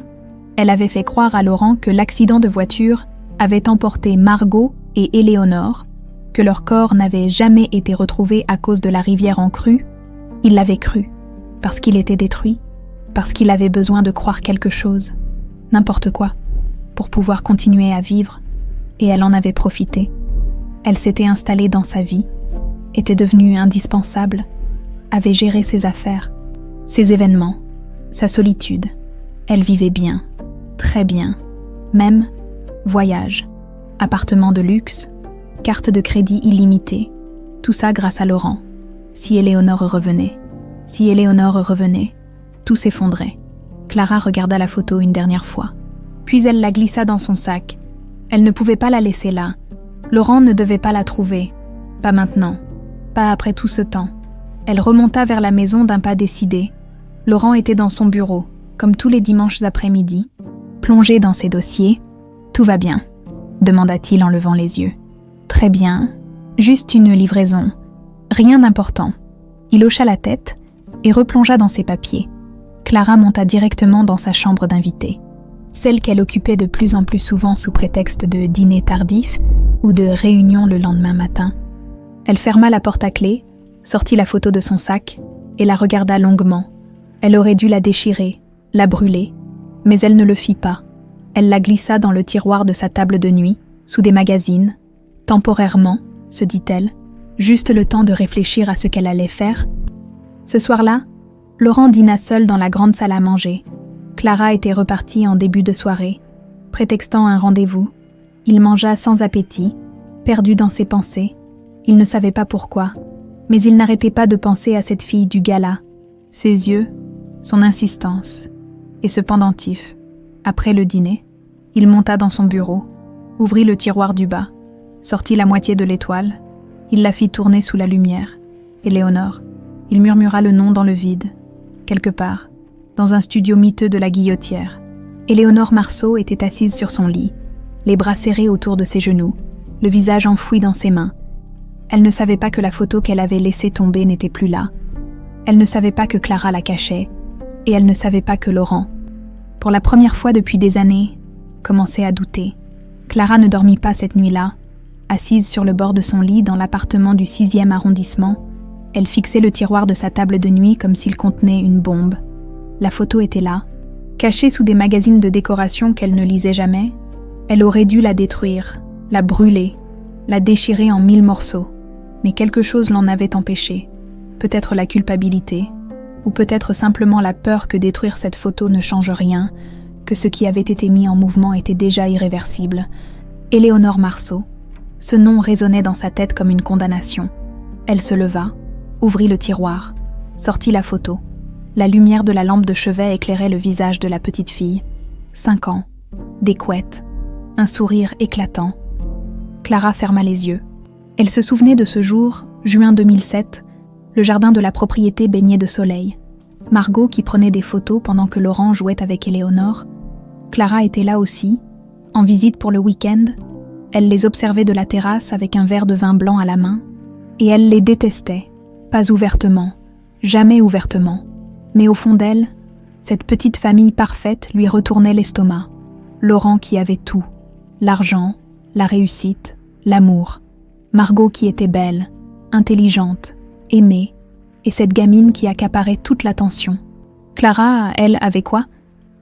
Elle avait fait croire à Laurent que l'accident de voiture avait emporté Margot et Éléonore, que leur corps n'avait jamais été retrouvé à cause de la rivière en crue. Il l'avait cru, parce qu'il était détruit, parce qu'il avait besoin de croire quelque chose, n'importe quoi, pour pouvoir continuer à vivre, et elle en avait profité. Elle s'était installée dans sa vie, était devenue indispensable, avait géré ses affaires, ses événements, sa solitude. Elle vivait bien, très bien, même voyage, appartement de luxe, carte de crédit illimitée, tout ça grâce à Laurent. Si Éléonore revenait, tout s'effondrait. Clara regarda la photo une dernière fois. Puis elle la glissa dans son sac. Elle ne pouvait pas la laisser là. Laurent ne devait pas la trouver. Pas maintenant. Pas après tout ce temps. Elle remonta vers la maison d'un pas décidé. Laurent était dans son bureau, comme tous les dimanches après-midi, plongé dans ses dossiers. « Tout va bien ?» demanda-t-il en levant les yeux. « Très bien. Juste une livraison. Rien d'important. » Il hocha la tête et replongea dans ses papiers. Clara monta directement dans sa chambre d'invité, celle qu'elle occupait de plus en plus souvent sous prétexte de dîner tardif ou de réunion le lendemain matin. Elle ferma la porte à clé, sortit la photo de son sac et la regarda longuement. Elle aurait dû la déchirer, la brûler, mais elle ne le fit pas. Elle la glissa dans le tiroir de sa table de nuit, sous des magazines, temporairement, se dit-elle, juste le temps de réfléchir à ce qu'elle allait faire. Ce soir-là, Laurent dîna seul dans la grande salle à manger. Clara était repartie en début de soirée, prétextant un rendez-vous. Il mangea sans appétit, perdu dans ses pensées. Il ne savait pas pourquoi, mais il n'arrêtait pas de penser à cette fille du gala, ses yeux, son insistance et ce pendentif. Après le dîner, il monta dans son bureau, ouvrit le tiroir du bas, sortit la moitié de l'étoile. Il la fit tourner sous la lumière. Éléonore. Il murmura le nom dans le vide, quelque part, dans un studio miteux de la Guillotière. Éléonore Marceau était assise sur son lit, les bras serrés autour de ses genoux, le visage enfoui dans ses mains. Elle ne savait pas que la photo qu'elle avait laissée tomber n'était plus là. Elle ne savait pas que Clara la cachait, et elle ne savait pas que Laurent, pour la première fois depuis des années, commençait à douter. Clara ne dormit pas cette nuit-là. Assise sur le bord de son lit dans l'appartement du 6e arrondissement, elle fixait le tiroir de sa table de nuit comme s'il contenait une bombe. La photo était là, cachée sous des magazines de décoration qu'elle ne lisait jamais. Elle aurait dû la détruire, la brûler, la déchirer en 1000 morceaux. Mais quelque chose l'en avait empêchée. Peut-être la culpabilité, ou peut-être simplement la peur que détruire cette photo ne change rien, que ce qui avait été mis en mouvement était déjà irréversible. Éléonore Marceau. Ce nom résonnait dans sa tête comme une condamnation. Elle se leva, ouvrit le tiroir, sortit la photo. La lumière de la lampe de chevet éclairait le visage de la petite fille. 5 ans, des couettes, un sourire éclatant. Clara ferma les yeux. Elle se souvenait de ce jour, juin 2007, le jardin de la propriété baigné de soleil. Margot qui prenait des photos pendant que Laurent jouait avec Éléonore. Clara était là aussi, en visite pour le week-end. Elle les observait de la terrasse avec un verre de vin blanc à la main, et elle les détestait, pas ouvertement, jamais ouvertement. Mais au fond d'elle, cette petite famille parfaite lui retournait l'estomac. Laurent qui avait tout, l'argent, la réussite, l'amour. Margot qui était belle, intelligente, aimée, et cette gamine qui accaparait toute l'attention. Clara, elle, avait quoi?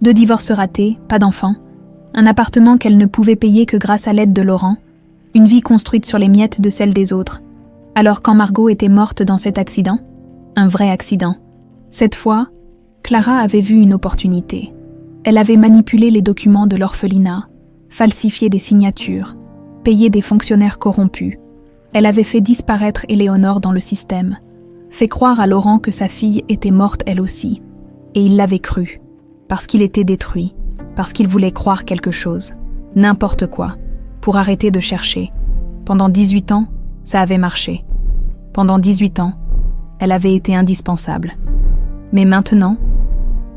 2 divorces ratés, pas d'enfants, un appartement qu'elle ne pouvait payer que grâce à l'aide de Laurent, une vie construite sur les miettes de celle des autres. Alors quand Margot était morte dans cet accident, un vrai accident, cette fois, Clara avait vu une opportunité. Elle avait manipulé les documents de l'orphelinat, falsifié des signatures, payé des fonctionnaires corrompus. Elle avait fait disparaître Éléonore dans le système, fait croire à Laurent que sa fille était morte elle aussi. Et il l'avait cru, parce qu'il était détruit, parce qu'il voulait croire quelque chose, n'importe quoi, pour arrêter de chercher. Pendant 18 ans, ça avait marché. Pendant 18 ans, elle avait été indispensable. Mais maintenant,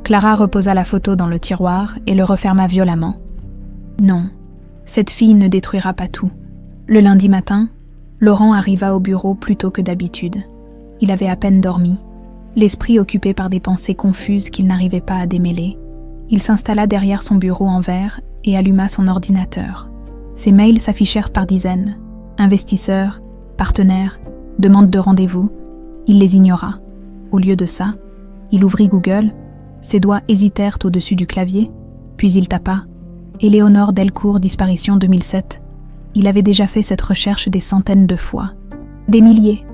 Clara reposa la photo dans le tiroir et le referma violemment. Non, cette fille ne détruira pas tout. Le lundi matin, Laurent arriva au bureau plus tôt que d'habitude. Il avait à peine dormi, l'esprit occupé par des pensées confuses qu'il n'arrivait pas à démêler. Il s'installa derrière son bureau en verre et alluma son ordinateur. Ses mails s'affichèrent par dizaines. Investisseurs, partenaires, demandes de rendez-vous. Il les ignora. Au lieu de ça, il ouvrit Google, ses doigts hésitèrent au-dessus du clavier, puis il tapa « Éléonore Delcourt, disparition 2007 ». Il avait déjà fait cette recherche des centaines de fois. Des milliers,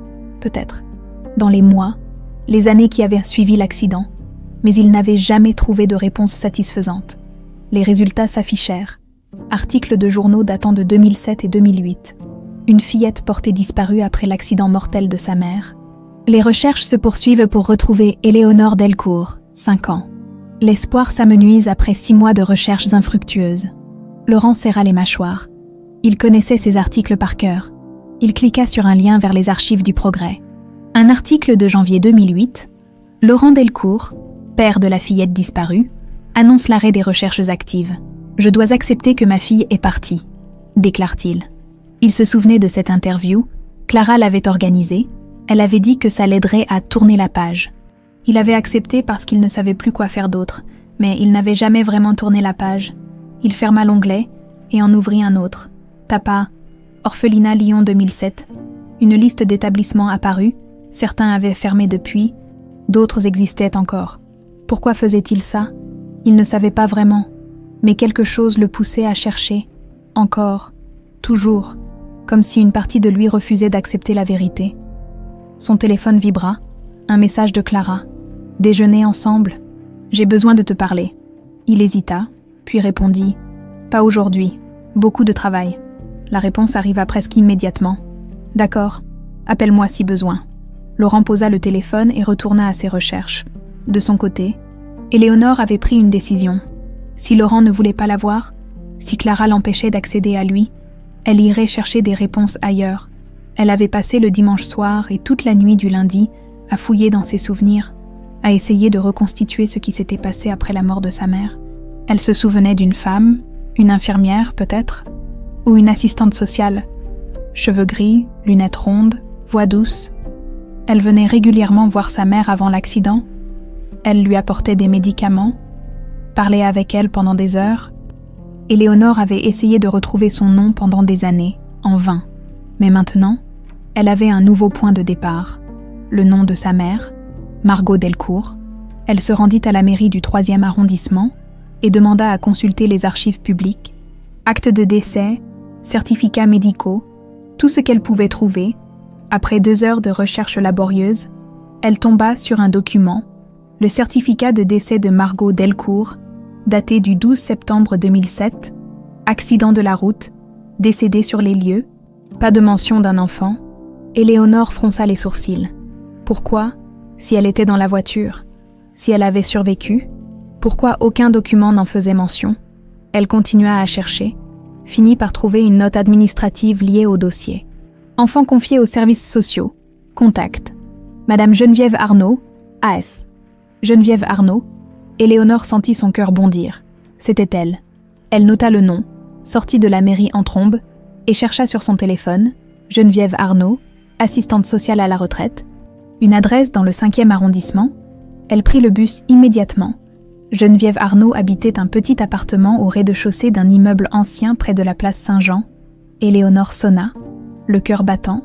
peut-être, dans les mois, les années qui avaient suivi l'accident, mais il n'avait jamais trouvé de réponse satisfaisante. Les résultats s'affichèrent. Articles de journaux datant de 2007 et 2008. Une fillette portée disparue après l'accident mortel de sa mère. Les recherches se poursuivent pour retrouver Éléonore Delcourt, 5 ans. L'espoir s'amenuise après 6 mois de recherches infructueuses. Laurent serra les mâchoires. Il connaissait ces articles par cœur. Il cliqua sur un lien vers les archives du Progrès. Un article de janvier 2008. Laurent Delcourt, père de la fillette disparue, annonce l'arrêt des recherches actives. « Je dois accepter que ma fille est partie », déclare-t-il. Il se souvenait de cette interview. Clara l'avait organisée. Elle avait dit que ça l'aiderait à tourner la page. Il avait accepté parce qu'il ne savait plus quoi faire d'autre, mais il n'avait jamais vraiment tourné la page. Il ferma l'onglet et en ouvrit un autre. Tapa « Orphelinat Lyon 2007 ». Une liste d'établissements apparut. Certains avaient fermé depuis, d'autres existaient encore. Pourquoi faisait-il ça? Il ne savait pas vraiment, mais quelque chose le poussait à chercher, encore, toujours, comme si une partie de lui refusait d'accepter la vérité. Son téléphone vibra, un message de Clara. « Déjeuner ensemble? J'ai besoin de te parler. » Il hésita, puis répondit « Pas aujourd'hui, beaucoup de travail. » La réponse arriva presque immédiatement. « D'accord, appelle-moi si besoin. » Laurent posa le téléphone et retourna à ses recherches. De son côté, Éléonore avait pris une décision. Si Laurent ne voulait pas la voir, si Clara l'empêchait d'accéder à lui, elle irait chercher des réponses ailleurs. Elle avait passé le dimanche soir et toute la nuit du lundi à fouiller dans ses souvenirs, à essayer de reconstituer ce qui s'était passé après la mort de sa mère. Elle se souvenait d'une femme, une infirmière peut-être, ou une assistante sociale. Cheveux gris, lunettes rondes, voix douce. Elle venait régulièrement voir sa mère avant l'accident. Elle lui apportait des médicaments, parlait avec elle pendant des heures. Éléonore avait essayé de retrouver son nom pendant des années, en vain. Mais maintenant, elle avait un nouveau point de départ. Le nom de sa mère, Margot Delcourt. Elle se rendit à la mairie du 3e arrondissement et demanda à consulter les archives publiques, actes de décès, certificats médicaux, tout ce qu'elle pouvait trouver. Après 2 heures de recherche laborieuse, elle tomba sur un document, le certificat de décès de Margot Delcourt, daté du 12 septembre 2007, accident de la route, décédée sur les lieux, pas de mention d'un enfant. Éléonore fronça les sourcils. Pourquoi, si elle était dans la voiture, si elle avait survécu, pourquoi aucun document n'en faisait mention? Elle continua à chercher, finit par trouver une note administrative liée au dossier. Enfant confié aux services sociaux. Contact. Madame Geneviève Arnaud, AS. Geneviève Arnaud. Éléonore sentit son cœur bondir. C'était elle. Elle nota le nom, sortit de la mairie en trombe, et chercha sur son téléphone Geneviève Arnaud, assistante sociale à la retraite, une adresse dans le 5e arrondissement. Elle prit le bus immédiatement. Geneviève Arnaud habitait un petit appartement au rez-de-chaussée d'un immeuble ancien près de la place Saint-Jean. Éléonore sonna, le cœur battant.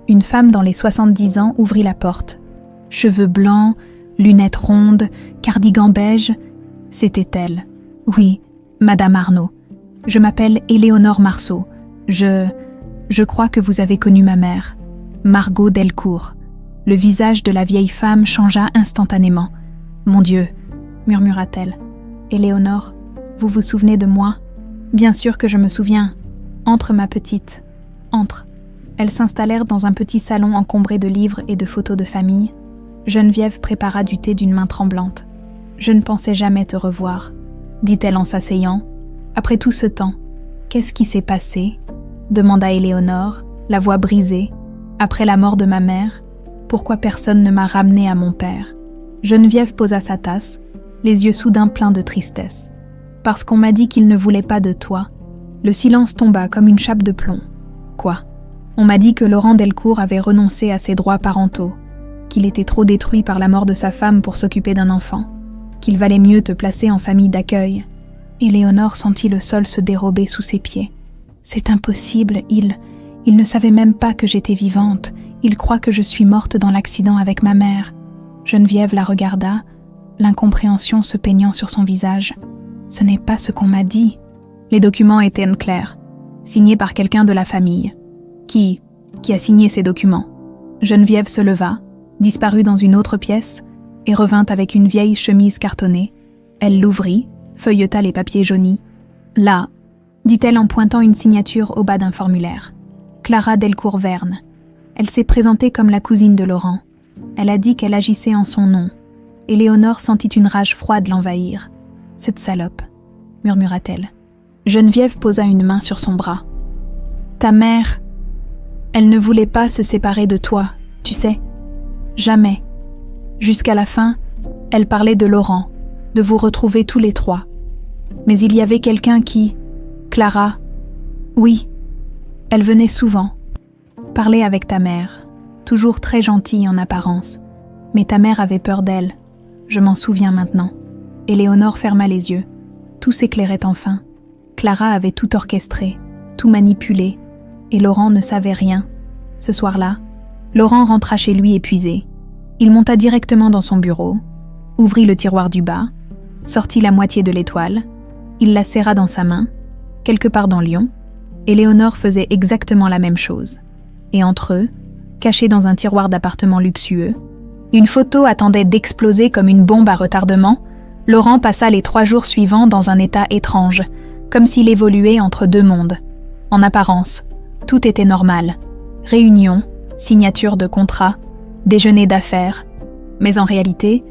Une femme dans les 70 ans ouvrit la porte. Cheveux blancs, lunettes rondes, cardigan beige, c'était elle. Oui, Madame Arnaud. Je m'appelle Éléonore Marceau. Je crois que vous avez connu ma mère, Margot Delcourt. Le visage de la vieille femme changea instantanément. Mon Dieu, murmura-t-elle. Éléonore, vous vous souvenez de moi? Bien sûr que je me souviens. Entre, ma petite. Entre. Elles s'installèrent dans un petit salon encombré de livres et de photos de famille. Geneviève prépara du thé d'une main tremblante. Je ne pensais jamais te revoir. dit-elle en s'asseyant. « Après tout ce temps, qu'est-ce qui s'est passé ?» demanda Éléonore, la voix brisée. « Après la mort de ma mère, pourquoi personne ne m'a ramenée à mon père ?» Geneviève posa sa tasse, les yeux soudain pleins de tristesse. « Parce qu'on m'a dit qu'il ne voulait pas de toi. » Le silence tomba comme une chape de plomb. « Quoi ? On m'a dit que Laurent Delcourt avait renoncé à ses droits parentaux, qu'il était trop détruit par la mort de sa femme pour s'occuper d'un enfant, qu'il valait mieux te placer en famille d'accueil. » Éléonore sentit le sol se dérober sous ses pieds. « C'est impossible, il ne savait même pas que j'étais vivante. Il croit que je suis morte dans l'accident avec ma mère. » Geneviève la regarda, l'incompréhension se peignant sur son visage. « Ce n'est pas ce qu'on m'a dit. » Les documents étaient clairs, signés par quelqu'un de la famille. Qui a signé ces documents ? Geneviève se leva, disparut dans une autre pièce et revint avec une vieille chemise cartonnée. Elle l'ouvrit, feuilleta les papiers jaunis. « Là », dit-elle en pointant une signature au bas d'un formulaire. « Clara Delcourt-Verne. Elle s'est présentée comme la cousine de Laurent. Elle a dit qu'elle agissait en son nom. » Éléonore sentit une rage froide l'envahir. « Cette salope », murmura-t-elle. Geneviève posa une main sur son bras. « Ta mère, elle ne voulait pas se séparer de toi, tu sais. Jamais. Jusqu'à la fin, elle parlait de Laurent, de vous retrouver tous les trois. Mais il y avait quelqu'un qui... Clara. Oui. Elle venait souvent. Parler avec ta mère. Toujours très gentille en apparence. Mais ta mère avait peur d'elle. Je m'en souviens maintenant. » Éléonore ferma les yeux. Tout s'éclairait enfin. Clara avait tout orchestré, tout manipulé, et Laurent ne savait rien. Ce soir-là, Laurent rentra chez lui épuisé. Il monta directement dans son bureau, ouvrit le tiroir du bas, sortit la moitié de l'étoile, il la serra dans sa main. Quelque part dans Lyon, Éléonore faisait exactement la même chose. Et entre eux, cachés dans un tiroir d'appartement luxueux, une photo attendait d'exploser comme une bombe à retardement. Laurent passa les 3 jours suivants dans un état étrange, comme s'il évoluait entre deux mondes. En apparence, tout était normal. Réunion, signature de contrat, déjeuner d'affaires. Mais en réalité,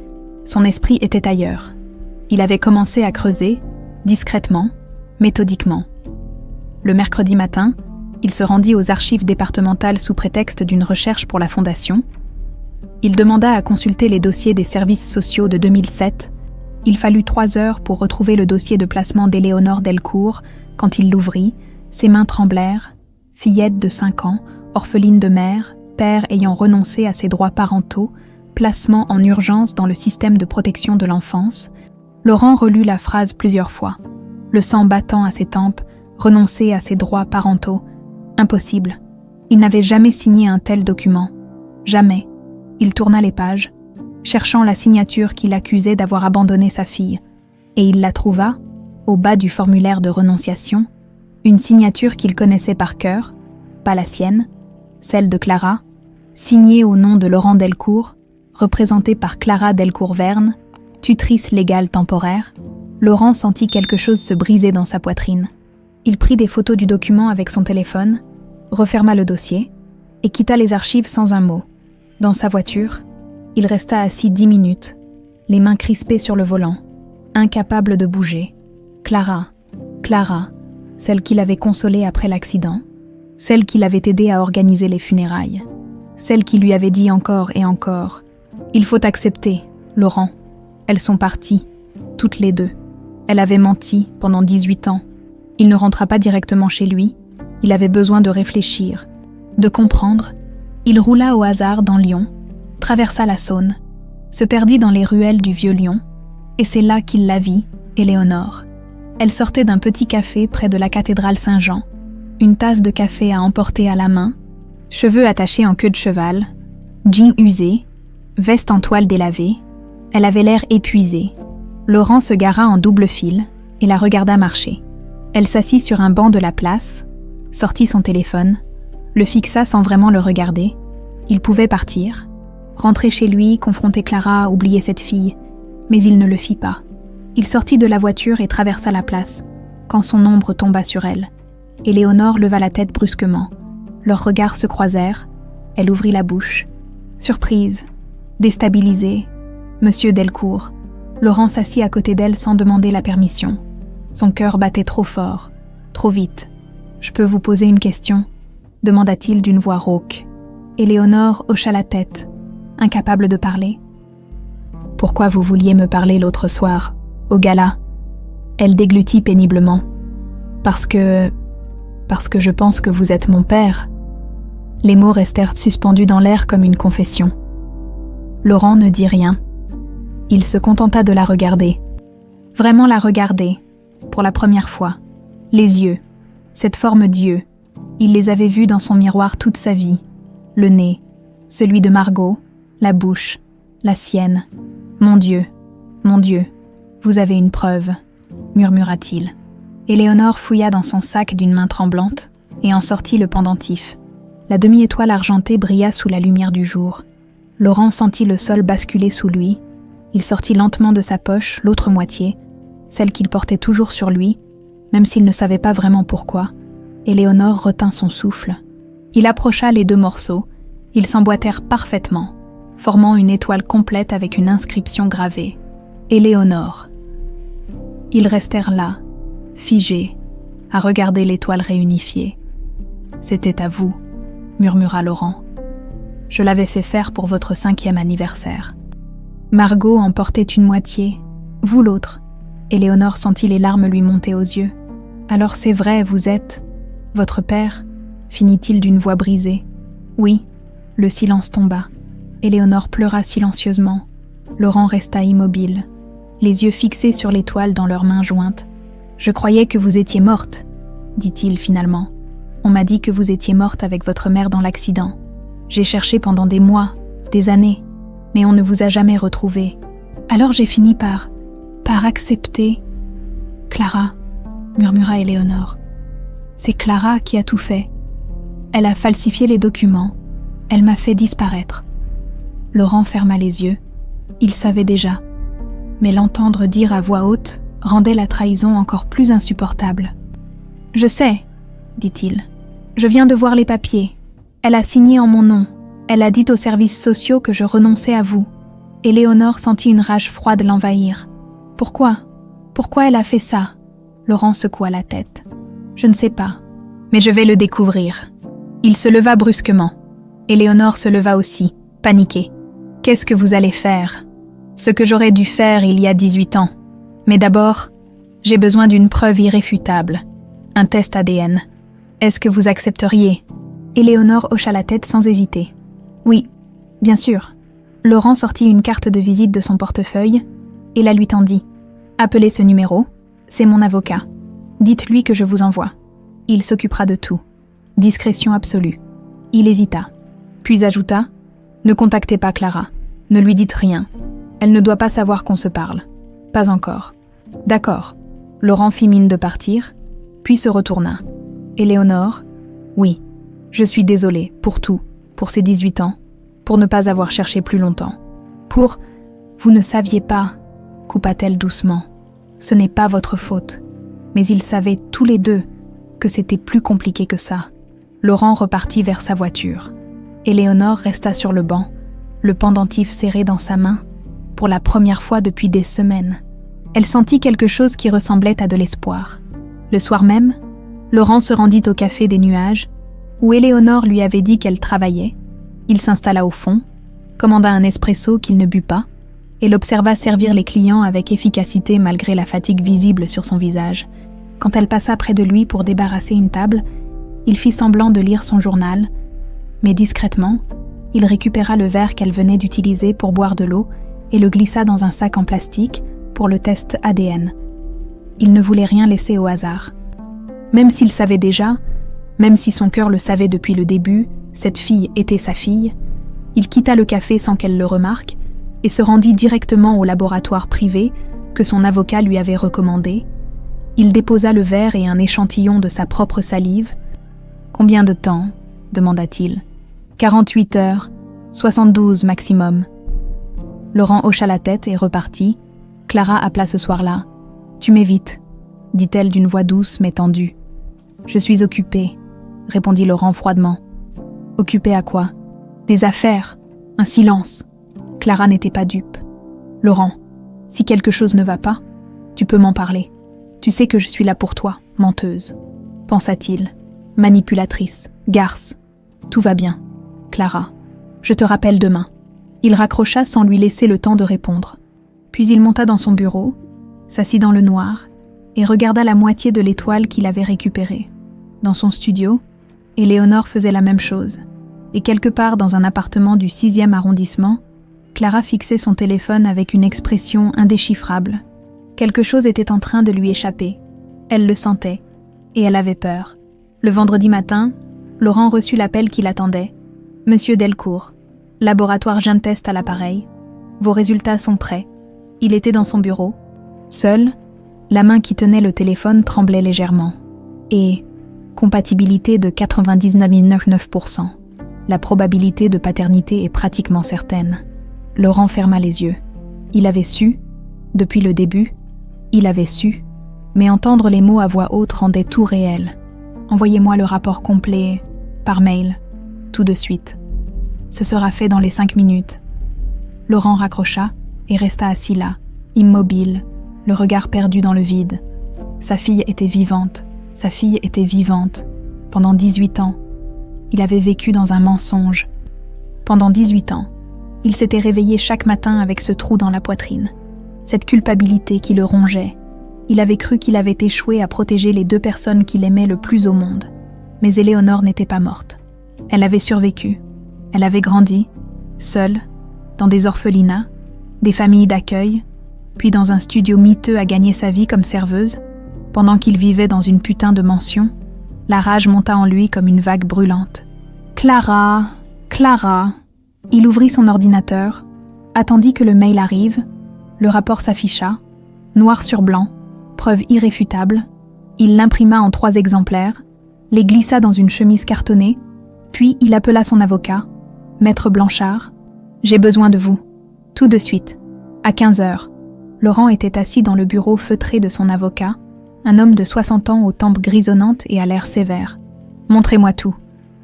son esprit était ailleurs. Il avait commencé à creuser, discrètement, méthodiquement. Le mercredi matin, il se rendit aux archives départementales sous prétexte d'une recherche pour la Fondation. Il demanda à consulter les dossiers des services sociaux de 2007. Il fallut 3 heures pour retrouver le dossier de placement d'Éléonore Delcourt. Quand il l'ouvrit, ses mains tremblèrent. Fillette de 5 ans, orpheline de mère, père ayant renoncé à ses droits parentaux, placement en urgence dans le système de protection de l'enfance. Laurent relut la phrase plusieurs fois. Le sang battant à ses tempes, renoncer à ses droits parentaux. Impossible. Il n'avait jamais signé un tel document. Jamais. Il tourna les pages, cherchant la signature qui l'accusait d'avoir abandonné sa fille. Et il la trouva, au bas du formulaire de renonciation, une signature qu'il connaissait par cœur, pas la sienne, celle de Clara, signée au nom de Laurent Delcourt, représentée par Clara Delcourt-Verne, tutrice légale temporaire. Laurent sentit quelque chose se briser dans sa poitrine. Il prit des photos du document avec son téléphone, referma le dossier et quitta les archives sans un mot. Dans sa voiture, il resta assis 10 minutes, les mains crispées sur le volant, incapable de bouger. Clara, celle qui l'avait consolé après l'accident, celle qui l'avait aidé à organiser les funérailles, celle qui lui avait dit encore et encore « Il faut accepter, Laurent. Elles sont parties, toutes les deux. Elle avait menti pendant 18 ans. Il ne rentra pas directement chez lui. Il avait besoin de réfléchir, de comprendre. Il roula au hasard dans Lyon, traversa la Saône, se perdit dans les ruelles du vieux Lyon, et c'est là qu'il la vit, Éléonore. Elle sortait d'un petit café près de la cathédrale Saint-Jean, une tasse de café à emporter à la main, cheveux attachés en queue de cheval, jean usé, veste en toile délavée. Elle avait l'air épuisée. Laurent se gara en double file et la regarda marcher. Elle s'assit sur un banc de la place, sortit son téléphone, le fixa sans vraiment le regarder. Il pouvait partir, rentrer chez lui, confronter Clara, oublier cette fille, mais il ne le fit pas. Il sortit de la voiture et traversa la place, quand son ombre tomba sur elle. Éléonore leva la tête brusquement. Leurs regards se croisèrent. Elle ouvrit la bouche. Surprise, déstabilisée. « Monsieur Delcourt, Laurent s'assit à côté d'elle sans demander la permission. Son cœur battait trop fort, trop vite. « Je peux vous poser une question ?» demanda-t-il d'une voix rauque. Éléonore hocha la tête, incapable de parler. « Pourquoi vous vouliez me parler l'autre soir, au gala ?» Elle déglutit péniblement. « Parce que je pense que vous êtes mon père. » Les mots restèrent suspendus dans l'air comme une confession. Laurent ne dit rien. Il se contenta de la regarder. Vraiment la regarder, pour la première fois. Les yeux, cette forme d'yeux, il les avait vus dans son miroir toute sa vie. Le nez, celui de Margot, la bouche, la sienne. « Mon Dieu, vous avez une preuve » murmura-t-il. Éléonore fouilla dans son sac d'une main tremblante et en sortit le pendentif. La demi-étoile argentée brilla sous la lumière du jour. Laurent sentit le sol basculer sous lui. Il sortit lentement de sa poche l'autre moitié, celle qu'il portait toujours sur lui, même s'il ne savait pas vraiment pourquoi. Éléonore retint son souffle. Il approcha les deux morceaux. Ils s'emboîtèrent parfaitement, formant une étoile complète avec une inscription gravée. Éléonore. Ils restèrent là, figés, à regarder l'étoile réunifiée. « C'était à vous », murmura Laurent. « Je l'avais fait faire pour votre 5e anniversaire. » Margot en portait une moitié, vous l'autre. Éléonore sentit les larmes lui monter aux yeux. « Alors c'est vrai, vous êtes... votre père ?» finit-il d'une voix brisée. « Oui. » Le silence tomba. Éléonore pleura silencieusement. Laurent resta immobile, les yeux fixés sur l'étoile dans leurs mains jointes. « Je croyais que vous étiez morte, » dit-il finalement. « On m'a dit que vous étiez morte avec votre mère dans l'accident. J'ai cherché pendant des mois, des années, mais on ne vous a jamais retrouvée. Alors j'ai fini par accepter. »« Clara, » murmura Éléonore. « C'est Clara qui a tout fait. Elle a falsifié les documents. Elle m'a fait disparaître. » Laurent ferma les yeux. Il savait déjà. Mais l'entendre dire à voix haute rendait la trahison encore plus insupportable. « Je sais, » dit-il. « Je viens de voir les papiers. Elle a signé en mon nom. Elle a dit aux services sociaux que je renonçais à vous. » Éléonore sentit une rage froide l'envahir. « Pourquoi ? Pourquoi elle a fait ça ?» Laurent secoua la tête. « Je ne sais pas. Mais je vais le découvrir. » Il se leva brusquement. Éléonore se leva aussi, paniquée. « Qu'est-ce que vous allez faire ? Ce que j'aurais dû faire il y a 18 ans. Mais d'abord, j'ai besoin d'une preuve irréfutable. Un test ADN. Est-ce que vous accepteriez ?» Éléonore hocha la tête sans hésiter. « Oui, bien sûr. » Laurent sortit une carte de visite de son portefeuille et la lui tendit. « Appelez ce numéro, c'est mon avocat. Dites-lui que je vous envoie. Il s'occupera de tout. Discrétion absolue. » Il hésita, puis ajouta « Ne contactez pas Clara. Ne lui dites rien. Elle ne doit pas savoir qu'on se parle. Pas encore. » « D'accord. » Laurent fit mine de partir, puis se retourna. « Éléonore, oui, je suis désolée pour tout, pour ces 18 ans, pour ne pas avoir cherché plus longtemps. Pour... Vous ne saviez pas, coupa-t-elle doucement. Ce n'est pas votre faute. Mais ils savaient tous les deux que c'était plus compliqué que ça. » Laurent repartit vers sa voiture. Éléonore resta sur le banc, le pendentif serré dans sa main, pour la première fois depuis des semaines. Elle sentit quelque chose qui ressemblait à de l'espoir. Le soir même, Laurent se rendit au café des Nuages, où Éléonore lui avait dit qu'elle travaillait. Il s'installa au fond, commanda un espresso qu'il ne but pas, et l'observa servir les clients avec efficacité malgré la fatigue visible sur son visage. Quand elle passa près de lui pour débarrasser une table, il fit semblant de lire son journal, mais discrètement, il récupéra le verre qu'elle venait d'utiliser pour boire de l'eau et le glissa dans un sac en plastique pour le test ADN. Il ne voulait rien laisser au hasard. Même s'il savait déjà, même si son cœur le savait depuis le début, cette fille était sa fille, il quitta le café sans qu'elle le remarque et se rendit directement au laboratoire privé que son avocat lui avait recommandé. Il déposa le verre et un échantillon de sa propre salive. « Combien de temps ?» demanda-t-il. « 48 heures, 72 maximum. » Laurent hocha la tête et repartit. Clara appela ce soir-là. « Tu m'évites » dit-elle d'une voix douce mais tendue. « Je suis occupée » répondit Laurent froidement. « Occupée à quoi ?»« Des affaires, un silence. » Clara n'était pas dupe. « Laurent, Si quelque chose ne va pas, tu peux m'en parler. Tu sais que je suis là pour toi, menteuse. Pensa-t-il. Manipulatrice, garce. Tout va bien. Clara, je te rappelle demain. Il raccrocha sans lui laisser le temps de répondre. Puis il monta dans son bureau, s'assit dans le noir et regarda la moitié de l'étoile qu'il avait récupérée. Dans son studio, Éléonore faisait la même chose. Et quelque part dans un appartement du 6e arrondissement, Clara fixait son téléphone avec une expression indéchiffrable. Quelque chose était en train de lui échapper. Elle le sentait, et elle avait peur. Le vendredi matin, Laurent reçut l'appel qui l'attendait. « Monsieur Delcourt, laboratoire Gentest à l'appareil. Vos résultats sont prêts. » Il était dans son bureau. Seul, la main qui tenait le téléphone tremblait légèrement. Et compatibilité de 99,9%. La probabilité de paternité est pratiquement certaine. Laurent ferma les yeux. Il avait su, depuis le début, il avait su, mais entendre les mots à voix haute rendait tout réel. Envoyez-moi le rapport complet, par mail, tout de suite. Ce sera fait dans les 5 minutes. Laurent raccrocha et resta assis là, immobile, le regard perdu dans le vide. Sa fille était vivante, Pendant 18 ans, il avait vécu dans un mensonge. Pendant 18 ans, il s'était réveillé chaque matin avec ce trou dans la poitrine, cette culpabilité qui le rongeait. Il avait cru qu'il avait échoué à protéger les 2 personnes qu'il aimait le plus au monde. Mais Éléonore n'était pas morte. Elle avait survécu. Elle avait grandi, seule, dans des orphelinats, des familles d'accueil, puis dans un studio miteux à gagner sa vie comme serveuse. Pendant qu'il vivait dans une putain de mansion, la rage monta en lui comme une vague brûlante. Clara, Clara. Il ouvrit son ordinateur, attendit que le mail arrive, le rapport s'afficha, noir sur blanc, preuve irréfutable. Il l'imprima en 3 exemplaires, les glissa dans une chemise cartonnée, puis il appela son avocat, Maître Blanchard. « J'ai besoin de vous. Tout de suite. À 15h. » Laurent était assis dans le bureau feutré de son avocat, un homme de 60 ans aux tempes grisonnantes et à l'air sévère. « Montrez-moi tout, »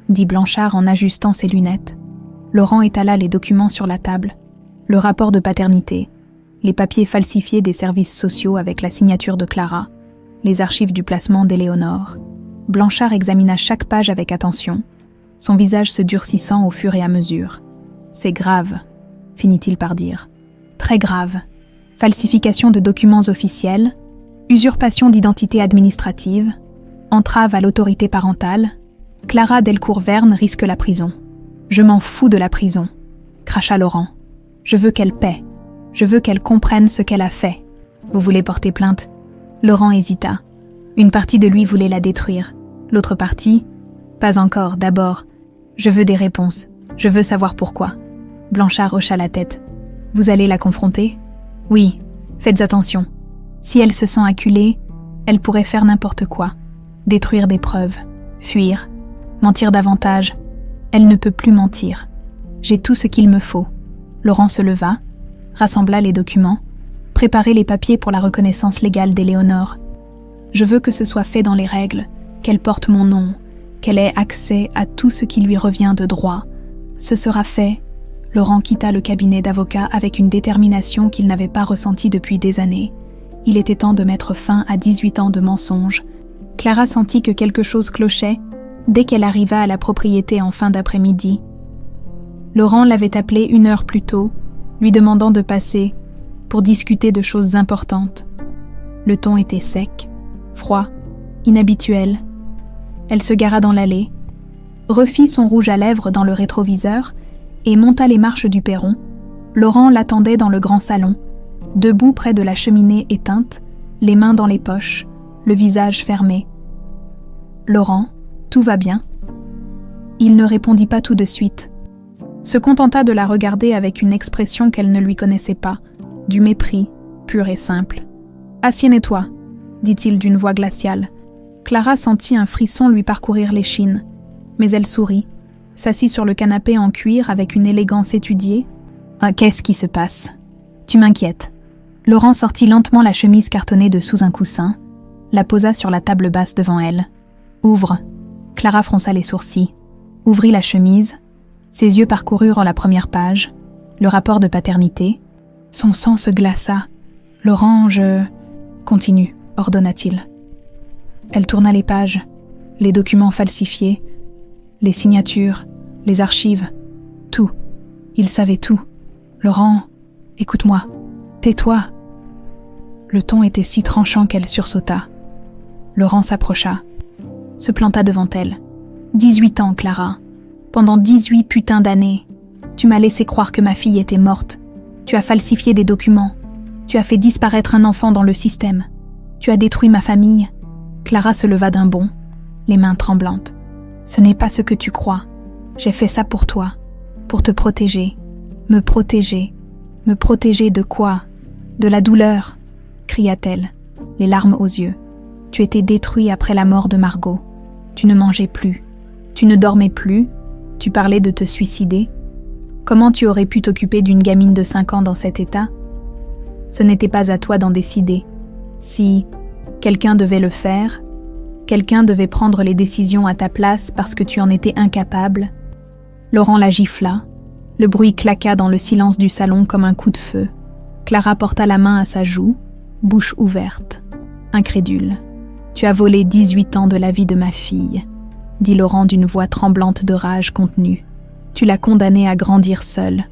dit Blanchard en ajustant ses lunettes. Laurent étala les documents sur la table. Le rapport de paternité, les papiers falsifiés des services sociaux avec la signature de Clara, les archives du placement d'Éléonore. Blanchard examina chaque page avec attention, son visage se durcissant au fur et à mesure. « C'est grave », finit-il par dire. « Très grave. Falsification de documents officiels, usurpation d'identité administrative, entrave à l'autorité parentale. Clara Delcourt-Verne risque la prison. Je m'en fous de la prison, cracha Laurent. Je veux qu'elle paie. Je veux qu'elle comprenne ce qu'elle a fait. Vous voulez porter plainte ? Laurent hésita. Une partie de lui voulait la détruire. L'autre partie ? Pas encore, d'abord. Je veux des réponses. Je veux savoir pourquoi. Blanchard hocha la tête. Vous allez la confronter ? Oui, faites attention. Si elle se sent acculée, elle pourrait faire n'importe quoi. Détruire des preuves, fuir, mentir davantage. Elle ne peut plus mentir. J'ai tout ce qu'il me faut. Laurent se leva, rassembla les documents, préparait les papiers pour la reconnaissance légale d'Éléonore. Je veux que ce soit fait dans les règles, qu'elle porte mon nom, qu'elle ait accès à tout ce qui lui revient de droit. Ce sera fait. Laurent quitta le cabinet d'avocat avec une détermination qu'il n'avait pas ressentie depuis des années. Il était temps de mettre fin à 18 ans de mensonges. Clara sentit que quelque chose clochait dès qu'elle arriva à la propriété en fin d'après-midi. Laurent l'avait appelée 1 heure plus tôt, lui demandant de passer pour discuter de choses importantes. Le ton était sec, froid, inhabituel. Elle se gara dans l'allée, refit son rouge à lèvres dans le rétroviseur et monta les marches du perron. Laurent l'attendait dans le grand salon, debout près de la cheminée éteinte, les mains dans les poches, le visage fermé. « Laurent, tout va bien ?» Il ne répondit pas tout de suite. Se contenta de la regarder avec une expression qu'elle ne lui connaissait pas, du mépris, pur et simple. « Assieds-toi », dit-il d'une voix glaciale. Clara sentit un frisson lui parcourir l'échine, mais elle sourit, s'assit sur le canapé en cuir avec une élégance étudiée. « Ah, qu'est-ce qui se passe ? Tu m'inquiètes. » Laurent sortit lentement la chemise cartonnée de sous un coussin, la posa sur la table basse devant elle. « Ouvre !» Clara fronça les sourcils, ouvrit la chemise, ses yeux parcoururent la première page, le rapport de paternité. Son sang se glaça. Laurent, je... Continue, ordonna-t-il. Elle tourna les pages, les documents falsifiés, les signatures, les archives, tout. Il savait tout. Laurent, écoute-moi, tais-toi. Le ton était si tranchant qu'elle sursauta. Laurent s'approcha, se planta devant elle. 18 ans, Clara. Pendant 18 putains d'années, tu m'as laissé croire que ma fille était morte. Tu as falsifié des documents. Tu as fait disparaître un enfant dans le système. Tu as détruit ma famille. Clara se leva d'un bond, les mains tremblantes. Ce n'est pas ce que tu crois. J'ai fait ça pour toi, pour te protéger. Me protéger. Me protéger de quoi? De la douleur, cria-t-elle, les larmes aux yeux. Tu étais détruit après la mort de Margot. Tu ne mangeais plus. Tu ne dormais plus. Tu parlais de te suicider. Comment tu aurais pu t'occuper d'une gamine de 5 ans dans cet état? Ce n'était pas à toi d'en décider. Si quelqu'un devait le faire, quelqu'un devait prendre les décisions à ta place parce que tu en étais incapable. Laurent la gifla. Le bruit claqua dans le silence du salon comme un coup de feu. Clara porta la main à sa joue, bouche ouverte, incrédule. « Tu as volé 18 ans de la vie de ma fille », dit Laurent d'une voix tremblante de rage contenue. « Tu l'as condamnée à grandir seule,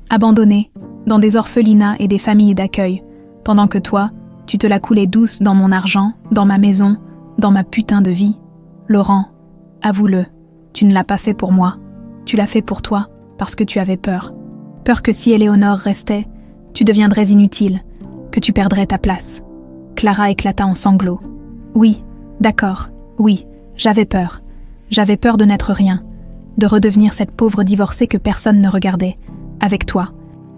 abandonnée, dans des orphelinats et des familles d'accueil, pendant que toi, tu te la coulais douce dans mon argent, dans ma maison, dans ma putain de vie. Laurent, avoue-le, tu ne l'as pas fait pour moi, tu l'as fait pour toi, parce que tu avais peur. Peur que si Éléonore restait, tu deviendrais inutile, que tu perdrais ta place. » Clara éclata en sanglots. « Oui, d'accord, oui, j'avais peur. J'avais peur de n'être rien, de redevenir cette pauvre divorcée que personne ne regardait, avec toi.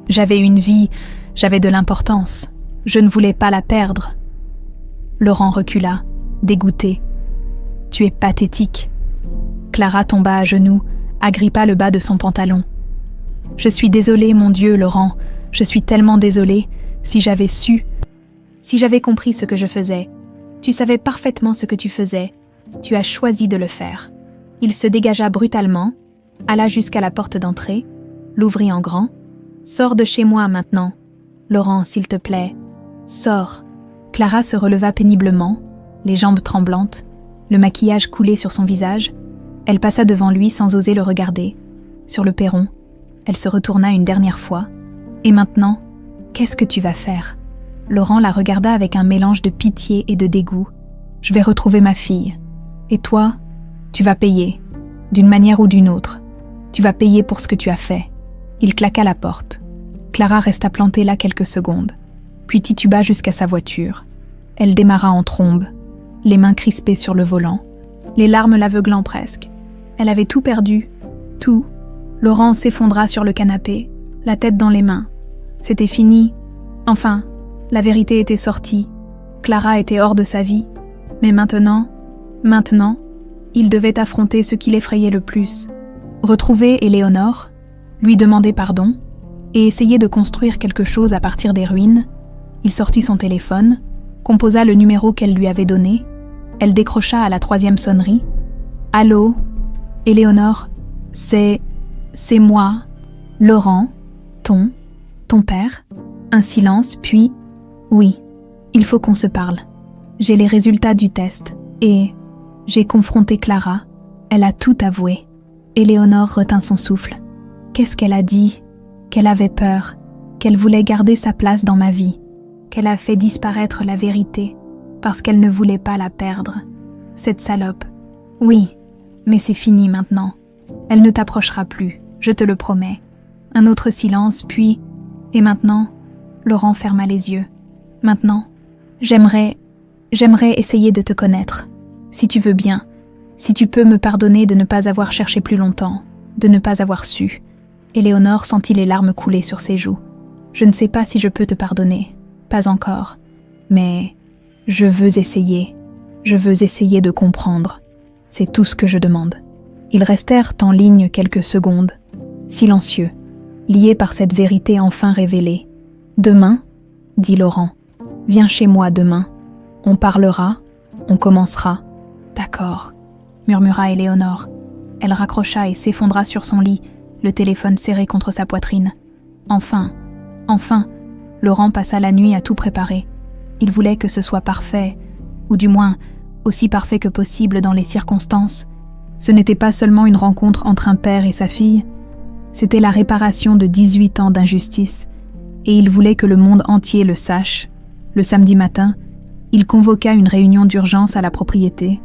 J'avais une vie, j'avais de l'importance. Je ne voulais pas la perdre. » Laurent recula, dégoûté. « Tu es pathétique. » Clara tomba à genoux, agrippa le bas de son pantalon. « Je suis désolée, mon Dieu, Laurent, je suis tellement désolée. Si j'avais su, si j'avais compris ce que je faisais. Tu savais parfaitement ce que tu faisais. Tu as choisi de le faire. » Il se dégagea brutalement, alla jusqu'à la porte d'entrée, l'ouvrit en grand. « Sors de chez moi maintenant. Laurent, s'il te plaît, sors. » Clara se releva péniblement, les jambes tremblantes, le maquillage coulé sur son visage. Elle passa devant lui sans oser le regarder. Sur le perron, elle se retourna une dernière fois. « Et maintenant, qu'est-ce que tu vas faire ?» Laurent la regarda avec un mélange de pitié et de dégoût. « Je vais retrouver ma fille. Et toi, tu vas payer, d'une manière ou d'une autre. Tu vas payer pour ce que tu as fait. » Il claqua la porte. Clara resta plantée là quelques secondes, puis tituba jusqu'à sa voiture. Elle démarra en trombe, les mains crispées sur le volant, les larmes l'aveuglant presque. Elle avait tout perdu, tout. Laurent s'effondra sur le canapé, la tête dans les mains. C'était fini. Enfin, la vérité était sortie. Clara était hors de sa vie. Mais maintenant, il devait affronter ce qui l'effrayait le plus. Retrouver Éléonore, lui demander pardon, et essayer de construire quelque chose à partir des ruines. Il sortit son téléphone, composa le numéro qu'elle lui avait donné. Elle décrocha à la 3e sonnerie. « Allô, Éléonore, c'est moi, Laurent, ton père ?» Un silence, puis « Oui, il faut qu'on se parle. J'ai les résultats du test, et j'ai confronté Clara. Elle a tout avoué. » Éléonore retint son souffle. Qu'est-ce qu'elle a dit? Qu'elle avait peur, qu'elle voulait garder sa place dans ma vie, qu'elle a fait disparaître la vérité, parce qu'elle ne voulait pas la perdre. Cette salope. Oui, mais c'est fini maintenant. Elle ne t'approchera plus, je te le promets. Un autre silence, puis... Et maintenant? Laurent ferma les yeux. Maintenant, j'aimerais essayer de te connaître. Si tu veux bien, si tu peux me pardonner de ne pas avoir cherché plus longtemps, de ne pas avoir su. Éléonore sentit les larmes couler sur ses joues. Je ne sais pas si je peux te pardonner, pas encore, mais je veux essayer de comprendre. C'est tout ce que je demande. Ils restèrent en ligne quelques secondes, silencieux, liés par cette vérité enfin révélée. « Demain, dit Laurent, viens chez moi demain. On parlera, on commencera. »« D'accord, » murmura Éléonore. Elle raccrocha et s'effondra sur son lit, le téléphone serré contre sa poitrine. Enfin, Laurent passa la nuit à tout préparer. Il voulait que ce soit parfait, ou du moins aussi parfait que possible dans les circonstances. Ce n'était pas seulement une rencontre entre un père et sa fille, c'était la réparation de 18 ans d'injustice, et il voulait que le monde entier le sache. Le samedi matin, il convoqua une réunion d'urgence à la propriété,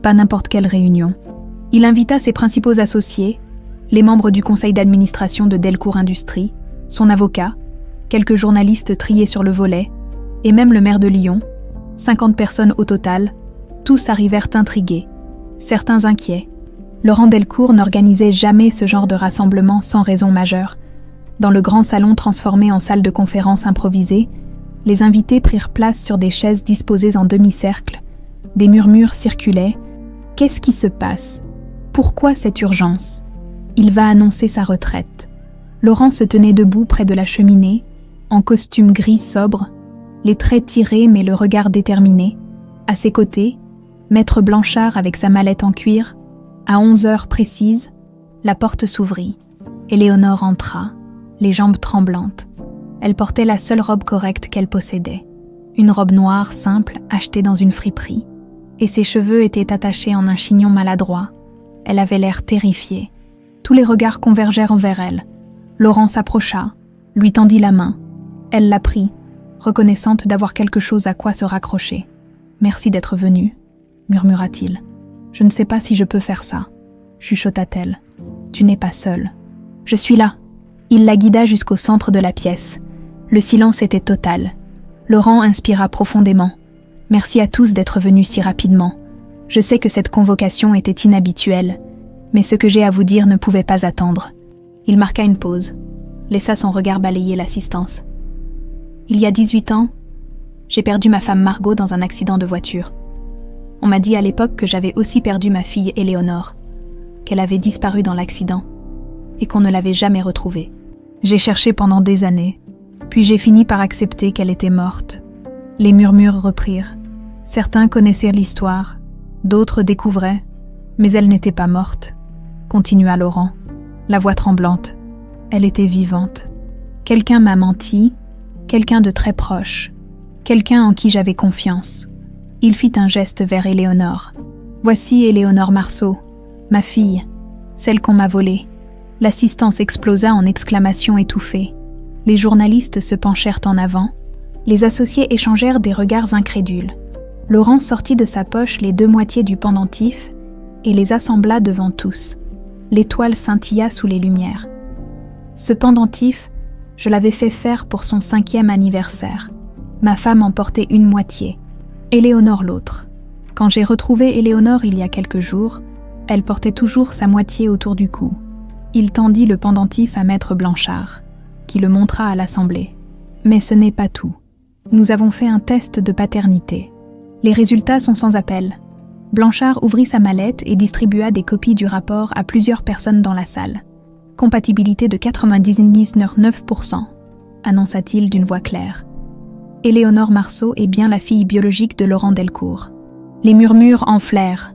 pas n'importe quelle réunion. Il invita ses principaux associés, les membres du conseil d'administration de Delcourt Industries, son avocat, quelques journalistes triés sur le volet, et même le maire de Lyon. 50 personnes au total, tous arrivèrent intrigués, certains inquiets. Laurent Delcourt n'organisait jamais ce genre de rassemblement sans raison majeure. Dans le grand salon transformé en salle de conférence improvisée, les invités prirent place sur des chaises disposées en demi-cercle. Des murmures circulaient. Qu'est-ce qui se passe? Pourquoi cette urgence? Il va annoncer sa retraite. Laurent se tenait debout près de la cheminée, en costume gris sobre, les traits tirés mais le regard déterminé. À ses côtés, Maître Blanchard avec sa mallette en cuir. À 11 heures précises, la porte s'ouvrit. Éléonore entra, les jambes tremblantes. Elle portait la seule robe correcte qu'elle possédait. Une robe noire simple achetée dans une friperie. Et ses cheveux étaient attachés en un chignon maladroit. Elle avait l'air terrifiée. Tous les regards convergèrent envers elle. Laurent s'approcha, lui tendit la main. Elle la prit, reconnaissante d'avoir quelque chose à quoi se raccrocher. « Merci d'être venu », murmura-t-il. « Je ne sais pas si je peux faire ça », chuchota-t-elle. « Tu n'es pas seule. »« Je suis là. » Il la guida jusqu'au centre de la pièce. Le silence était total. Laurent inspira profondément. « Merci à tous d'être venus si rapidement. Je sais que cette convocation était inhabituelle, mais ce que j'ai à vous dire ne pouvait pas attendre. » Il marqua une pause, laissa son regard balayer l'assistance. « Il y a 18 ans, j'ai perdu ma femme Margot dans un accident de voiture. On m'a dit à l'époque que j'avais aussi perdu ma fille Éléonore, qu'elle avait disparu dans l'accident et qu'on ne l'avait jamais retrouvée. J'ai cherché pendant des années, puis j'ai fini par accepter qu'elle était morte. » Les murmures reprirent. Certains connaissaient l'histoire, d'autres découvraient, mais elle n'était pas morte, continua Laurent, la voix tremblante. Elle était vivante. Quelqu'un m'a menti, quelqu'un de très proche, quelqu'un en qui j'avais confiance. Il fit un geste vers Éléonore. Voici Éléonore Marceau, ma fille, celle qu'on m'a volée. L'assistance explosa en exclamations étouffées. Les journalistes se penchèrent en avant. Les associés échangèrent des regards incrédules. Laurent sortit de sa poche les 2 moitiés du pendentif et les assembla devant tous. L'étoile scintilla sous les lumières. Ce pendentif, je l'avais fait faire pour son 5e anniversaire. Ma femme en portait une moitié, Éléonore l'autre. Quand j'ai retrouvé Éléonore il y a quelques jours, elle portait toujours sa moitié autour du cou. Il tendit le pendentif à Maître Blanchard, qui le montra à l'assemblée. Mais ce n'est pas tout. Nous avons fait un test de paternité. Les résultats sont sans appel. Blanchard ouvrit sa mallette et distribua des copies du rapport à plusieurs personnes dans la salle. Compatibilité de 99%, annonça-t-il d'une voix claire. Éléonore Marceau est bien la fille biologique de Laurent Delcourt. Les murmures enflèrent.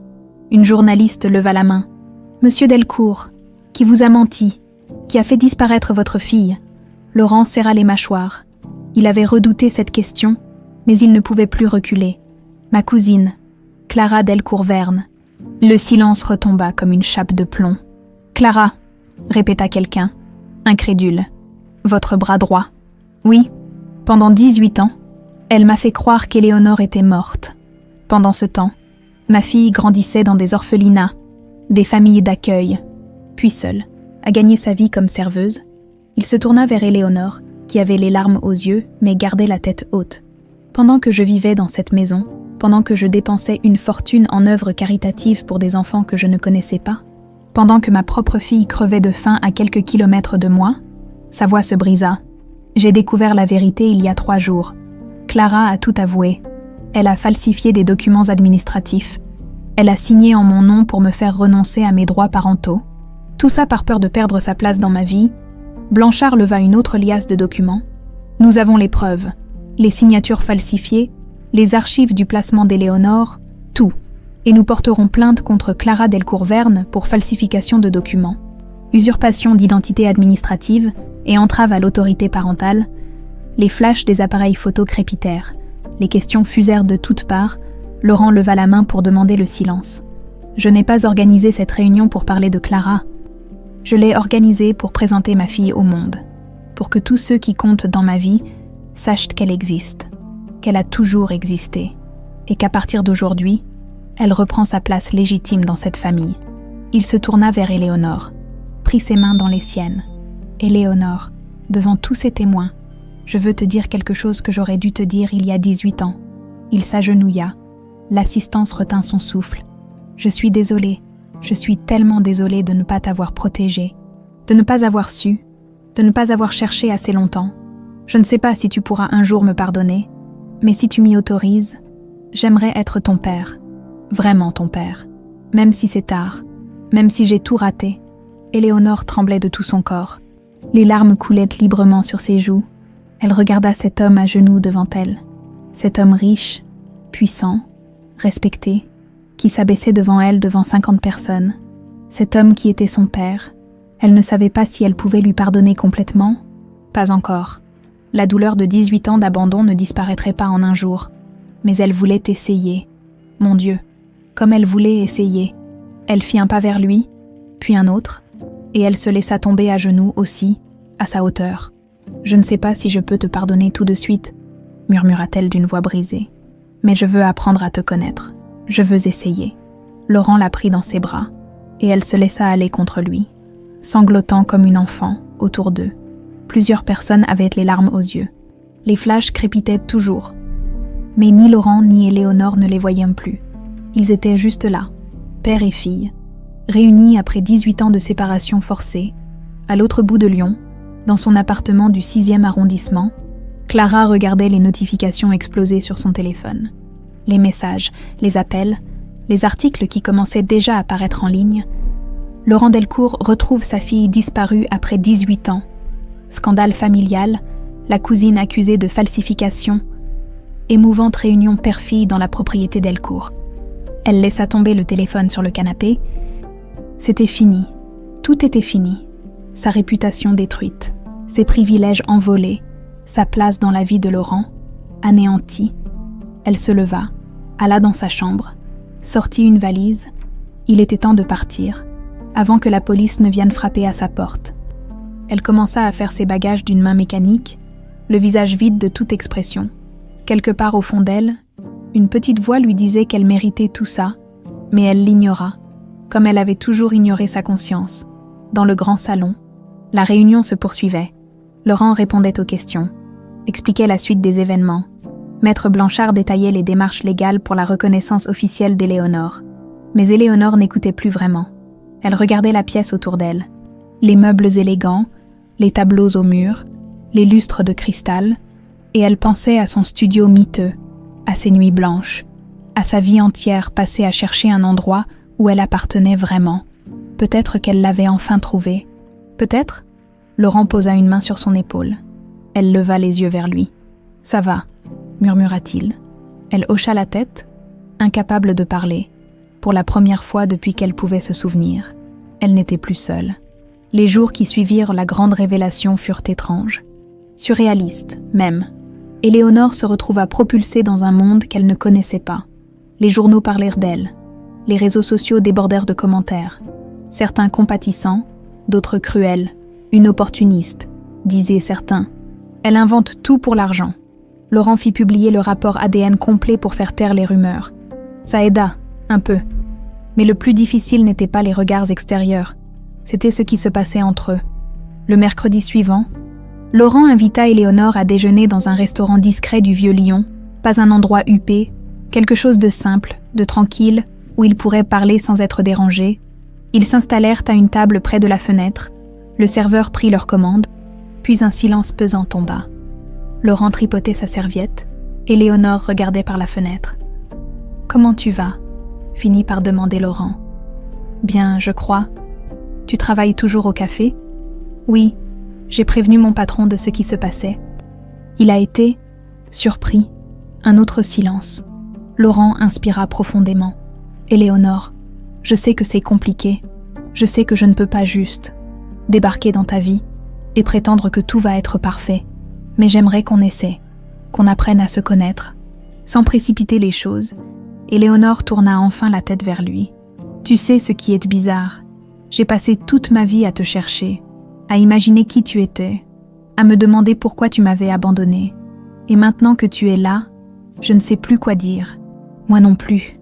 Une journaliste leva la main. « Monsieur Delcourt, qui vous a menti, qui a fait disparaître votre fille ?» Laurent serra les mâchoires. Il avait redouté cette question, mais il ne pouvait plus reculer. « Ma cousine, Clara Delcourt-Verne. » Le silence retomba comme une chape de plomb. « Clara !» répéta quelqu'un, incrédule. « Votre bras droit. » « Oui, pendant 18 ans, elle m'a fait croire qu'Éléonore était morte. Pendant ce temps, ma fille grandissait dans des orphelinats, des familles d'accueil. Puis seule, à gagner sa vie comme serveuse, il se tourna vers Éléonore, qui avait les larmes aux yeux, mais gardait la tête haute. Pendant que je vivais dans cette maison, pendant que je dépensais une fortune en œuvres caritatives pour des enfants que je ne connaissais pas, pendant que ma propre fille crevait de faim à quelques kilomètres de moi, sa voix se brisa. J'ai découvert la vérité il y a 3 jours. Clara a tout avoué. Elle a falsifié des documents administratifs. Elle a signé en mon nom pour me faire renoncer à mes droits parentaux. Tout ça par peur de perdre sa place dans ma vie. Blanchard leva une autre liasse de documents. Nous avons les preuves, les signatures falsifiées, les archives du placement d'Éléonore, tout. Et nous porterons plainte contre Clara Delcourt-Verne pour falsification de documents, usurpation d'identité administrative et entrave à l'autorité parentale. Les flashs des appareils photo crépitèrent. Les questions fusèrent de toutes parts. Laurent leva la main pour demander le silence. Je n'ai pas organisé cette réunion pour parler de Clara. Je l'ai organisée pour présenter ma fille au monde. Pour que tous ceux qui comptent dans ma vie sachent qu'elle existe, qu'elle a toujours existé, et qu'à partir d'aujourd'hui, elle reprend sa place légitime dans cette famille. Il se tourna vers Éléonore, prit ses mains dans les siennes. Éléonore, devant tous ces témoins, je veux te dire quelque chose que j'aurais dû te dire il y a 18 ans. Il s'agenouilla. L'assistance retint son souffle. Je suis désolée. Je suis tellement désolée de ne pas t'avoir protégée, de ne pas avoir su, de ne pas avoir cherché assez longtemps. Je ne sais pas si tu pourras un jour me pardonner, mais si tu m'y autorises, j'aimerais être ton père, vraiment ton père. Même si c'est tard, même si j'ai tout raté. Éléonore tremblait de tout son corps. Les larmes coulaient librement sur ses joues. Elle regarda cet homme à genoux devant elle. Cet homme riche, puissant, respecté, qui s'abaissait devant elle devant 50 personnes. Cet homme qui était son père. Elle ne savait pas si elle pouvait lui pardonner complètement. Pas encore. La douleur de 18 ans d'abandon ne disparaîtrait pas en un jour. Mais elle voulait essayer. Mon Dieu, comme elle voulait essayer. Elle fit un pas vers lui, puis un autre, et elle se laissa tomber à genoux aussi, à sa hauteur. « Je ne sais pas si je peux te pardonner tout de suite, » murmura-t-elle d'une voix brisée. « Mais je veux apprendre à te connaître. Je veux essayer. » Laurent la prit dans ses bras, et elle se laissa aller contre lui, sanglotant comme une enfant, autour d'eux. Plusieurs personnes avaient les larmes aux yeux. Les flashs crépitaient toujours. Mais ni Laurent ni Éléonore ne les voyaient plus. Ils étaient juste là, père et fille, réunis après 18 ans de séparation forcée, à l'autre bout de Lyon, dans son appartement du 6e arrondissement. Clara regardait les notifications exploser sur son téléphone. Les messages, les appels, les articles qui commençaient déjà à paraître en ligne. Laurent Delcourt retrouve sa fille disparue après 18 ans. Scandale familial, la cousine accusée de falsification, émouvante réunion père-fille dans la propriété Delcourt. Elle laissa tomber le téléphone sur le canapé. C'était fini. Tout était fini. Sa réputation détruite, ses privilèges envolés, sa place dans la vie de Laurent, anéantie. Elle se leva, alla dans sa chambre, sortit une valise. Il était temps de partir, avant que la police ne vienne frapper à sa porte. Elle commença à faire ses bagages d'une main mécanique, le visage vide de toute expression. Quelque part au fond d'elle, une petite voix lui disait qu'elle méritait tout ça, mais elle l'ignora, comme elle avait toujours ignoré sa conscience. Dans le grand salon, la réunion se poursuivait. Laurent répondait aux questions, expliquait la suite des événements. Maître Blanchard détaillait les démarches légales pour la reconnaissance officielle d'Éléonore. Mais Éléonore n'écoutait plus vraiment. Elle regardait la pièce autour d'elle. Les meubles élégants, les tableaux aux murs, les lustres de cristal, et elle pensait à son studio miteux, à ses nuits blanches, à sa vie entière passée à chercher un endroit où elle appartenait vraiment. Peut-être qu'elle l'avait enfin trouvé. Peut-être? Laurent posa une main sur son épaule. Elle leva les yeux vers lui. « Ça va », murmura-t-il. Elle hocha la tête, incapable de parler. Pour la première fois depuis qu'elle pouvait se souvenir, elle n'était plus seule. Les jours qui suivirent la grande révélation furent étranges, surréalistes même. Éléonore se retrouva propulsée dans un monde qu'elle ne connaissait pas. Les journaux parlèrent d'elle. Les réseaux sociaux débordèrent de commentaires. Certains compatissants, d'autres cruels. Une opportuniste, disaient certains. Elle invente tout pour l'argent. Laurent fit publier le rapport ADN complet pour faire taire les rumeurs. Ça aida, un peu. Mais le plus difficile n'était pas les regards extérieurs. C'était ce qui se passait entre eux. Le mercredi suivant, Laurent invita Éléonore à déjeuner dans un restaurant discret du Vieux Lyon, pas un endroit huppé, quelque chose de simple, de tranquille, où ils pourraient parler sans être dérangés. Ils s'installèrent à une table près de la fenêtre. Le serveur prit leur commande, puis un silence pesant tomba. Laurent tripotait sa serviette, Éléonore regardait par la fenêtre. « Comment tu vas ?» finit par demander Laurent. « Bien, je crois. Tu travailles toujours au café ?»« Oui, j'ai prévenu mon patron de ce qui se passait. » Il a été, surpris, un autre silence. Laurent inspira profondément. « Éléonore, je sais que c'est compliqué. Je sais que je ne peux pas juste débarquer dans ta vie et prétendre que tout va être parfait. Mais j'aimerais qu'on essaie, qu'on apprenne à se connaître, sans précipiter les choses. Éléonore tourna enfin la tête vers lui. Tu sais ce qui est bizarre. J'ai passé toute ma vie à te chercher, à imaginer qui tu étais, à me demander pourquoi tu m'avais abandonnée. Et maintenant que tu es là, je ne sais plus quoi dire. Moi non plus,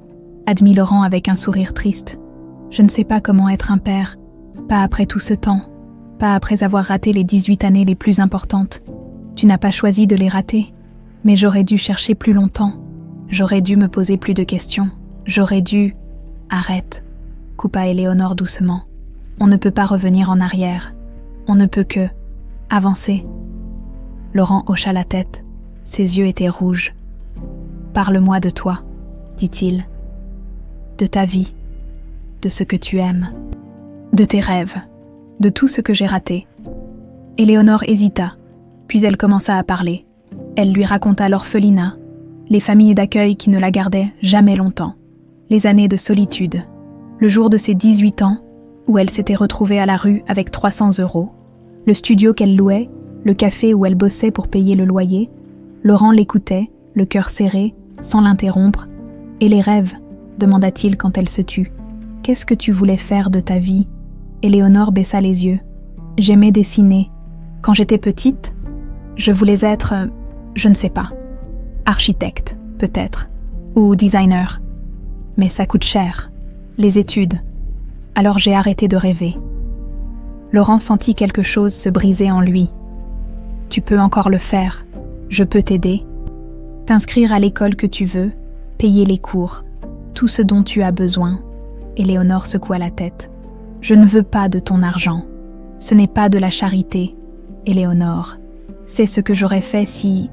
admit Laurent avec un sourire triste. Je ne sais pas comment être un père, pas après tout ce temps, pas après avoir raté les 18 années les plus importantes. Tu n'as pas choisi de les rater, mais j'aurais dû chercher plus longtemps. J'aurais dû me poser plus de questions. J'aurais dû... Arrête, coupa Éléonore doucement. On ne peut pas revenir en arrière. On ne peut que... avancer. Laurent hocha la tête. Ses yeux étaient rouges. Parle-moi de toi, dit-il. De ta vie, de ce que tu aimes, de tes rêves, de tout ce que j'ai raté. Éléonore hésita, puis elle commença à parler. Elle lui raconta l'orphelinat, les familles d'accueil qui ne la gardaient jamais longtemps, les années de solitude, le jour de ses 18 ans, où elle s'était retrouvée à la rue avec 300 €, le studio qu'elle louait, le café où elle bossait pour payer le loyer. Laurent l'écoutait, le cœur serré, sans l'interrompre. « Et les rêves ?» demanda-t-il quand elle se tut. « Qu'est-ce que tu voulais faire de ta vie ?» Éléonore baissa les yeux. « J'aimais dessiner. Quand j'étais petite, je voulais être, je ne sais pas, architecte, peut-être, ou designer. Mais ça coûte cher, les études. Alors j'ai arrêté de rêver. » Laurent sentit quelque chose se briser en lui. « Tu peux encore le faire. Je peux t'aider. T'inscrire à l'école que tu veux, payer les cours, tout ce dont tu as besoin. » Éléonore secoua la tête. « Je ne veux pas de ton argent. Ce n'est pas de la charité, Éléonore. C'est ce que j'aurais fait si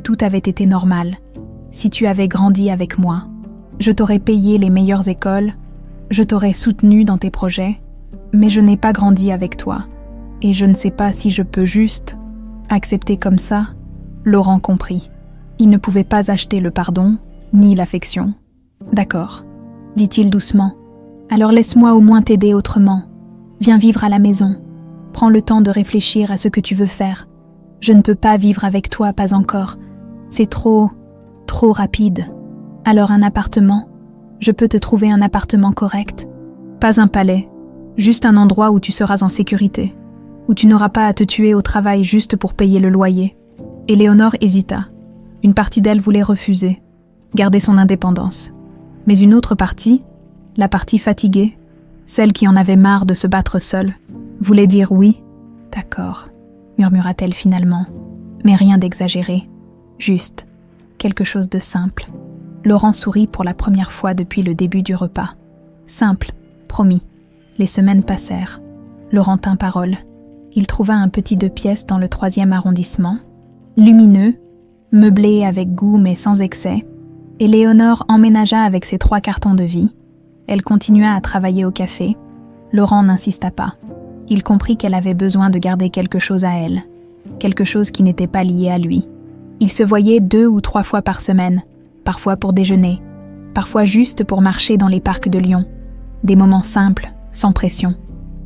tout avait été normal, si tu avais grandi avec moi. Je t'aurais payé les meilleures écoles, je t'aurais soutenu dans tes projets, mais je n'ai pas grandi avec toi. Et je ne sais pas si je peux juste accepter comme ça. » Laurent comprit. Il ne pouvait pas acheter le pardon, ni l'affection. « D'accord, » dit-il doucement. « Alors laisse-moi au moins t'aider autrement. Viens vivre à la maison. Prends le temps de réfléchir à ce que tu veux faire. Je ne peux pas vivre avec toi, pas encore. C'est trop rapide. Alors un appartement. Je peux te trouver un appartement correct. Pas un palais, juste un endroit où tu seras en sécurité, où tu n'auras pas à te tuer au travail juste pour payer le loyer. » Éléonore hésita. Une partie d'elle voulait refuser, garder son indépendance. Mais une autre partie, la partie fatiguée, celle qui en avait marre de se battre seule, voulait dire oui. « D'accord, » murmura-t-elle finalement, mais rien d'exagéré, juste quelque chose de simple. Laurent sourit pour la première fois depuis le début du repas. Simple, promis. Les semaines passèrent. Laurent tint parole. Il trouva un petit 2 pièces dans le 3e arrondissement, lumineux, meublé avec goût mais sans excès. Éléonore emménagea avec ses 3 cartons de vie. Elle continua à travailler au café. Laurent n'insista pas. Il comprit qu'elle avait besoin de garder quelque chose à elle, quelque chose qui n'était pas lié à lui. Ils se voyaient 2 ou 3 fois par semaine, parfois pour déjeuner, parfois juste pour marcher dans les parcs de Lyon. Des moments simples, sans pression.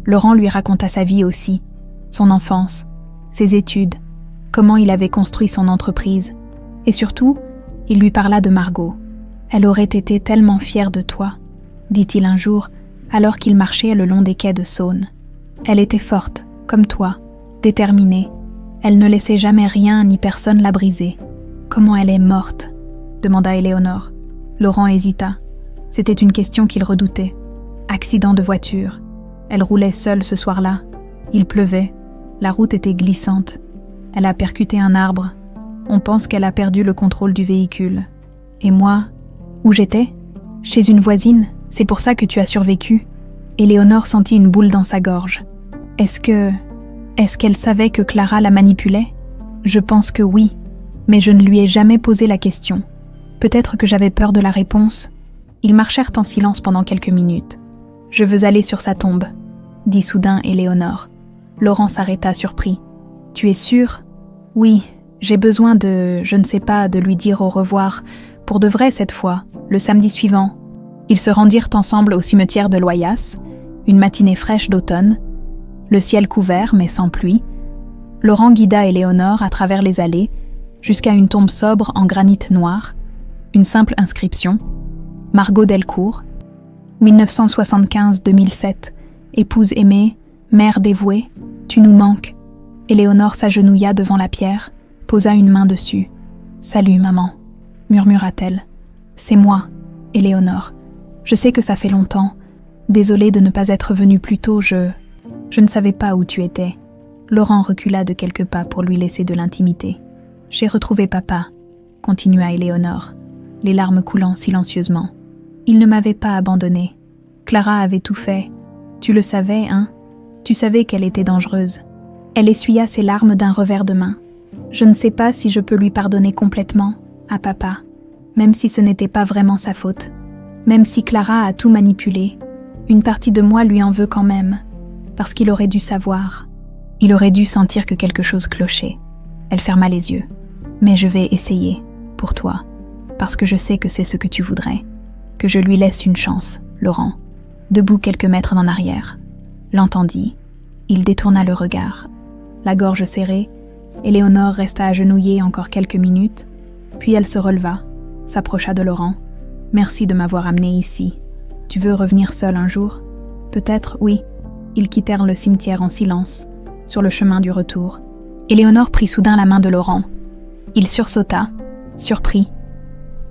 Laurent lui raconta sa vie aussi, son enfance, ses études, comment il avait construit son entreprise. Et surtout, il lui parla de Margot. « Elle aurait été tellement fière de toi », dit-il un jour, alors qu'il marchait le long des quais de Saône. « Elle était forte, comme toi, déterminée. Elle ne laissait jamais rien ni personne la briser. Comment elle est morte ?» demanda Éléonore. Laurent hésita. C'était une question qu'il redoutait. Accident de voiture. Elle roulait seule ce soir-là. Il pleuvait. La route était glissante. Elle a percuté un arbre. On pense qu'elle a perdu le contrôle du véhicule. Et moi, où j'étais ? Chez une voisine. C'est pour ça que tu as survécu. Éléonore sentit une boule dans sa gorge. Est-ce qu'elle savait que Clara la manipulait ? Je pense que oui, mais je ne lui ai jamais posé la question. Peut-être que j'avais peur de la réponse. Ils marchèrent en silence pendant quelques minutes. « Je veux aller sur sa tombe », dit soudain Éléonore. Laurent s'arrêta surpris. « Tu es sûr ? » ?»« Oui, j'ai besoin je ne sais pas, de lui dire au revoir, pour de vrai cette fois, le samedi suivant. » Ils se rendirent ensemble au cimetière de Loyasse, une matinée fraîche d'automne, le ciel couvert mais sans pluie. Laurent guida Éléonore à travers les allées, jusqu'à une tombe sobre en granit noir, une simple inscription, Margot Delcourt, 1975-2007, épouse aimée, mère dévouée, tu nous manques. Éléonore s'agenouilla devant la pierre, posa une main dessus. Salut, maman, murmura-t-elle. C'est moi, Éléonore. Je sais que ça fait longtemps. Désolée de ne pas être venue plus tôt, je ne savais pas où tu étais. Laurent recula de quelques pas pour lui laisser de l'intimité. J'ai retrouvé papa, continua Éléonore, les larmes coulant silencieusement. Il ne m'avait pas abandonnée. Clara avait tout fait. Tu le savais, hein? Tu savais qu'elle était dangereuse. Elle essuya ses larmes d'un revers de main. Je ne sais pas si je peux lui pardonner complètement, à papa, même si ce n'était pas vraiment sa faute. Même si Clara a tout manipulé, une partie de moi lui en veut quand même, parce qu'il aurait dû savoir. Il aurait dû sentir que quelque chose clochait. Elle ferma les yeux. Mais je vais essayer, pour toi, parce que je sais que c'est ce que tu voudrais. Que je lui laisse une chance, Laurent. Debout quelques mètres en arrière. L'entendit. Il détourna le regard. La gorge serrée, Éléonore resta agenouillée encore quelques minutes, puis elle se releva, s'approcha de Laurent. Merci de m'avoir amené ici. Tu veux revenir seul un jour? Peut-être, oui. Ils quittèrent le cimetière en silence, sur le chemin du retour. Éléonore prit soudain la main de Laurent. Il sursauta, surpris.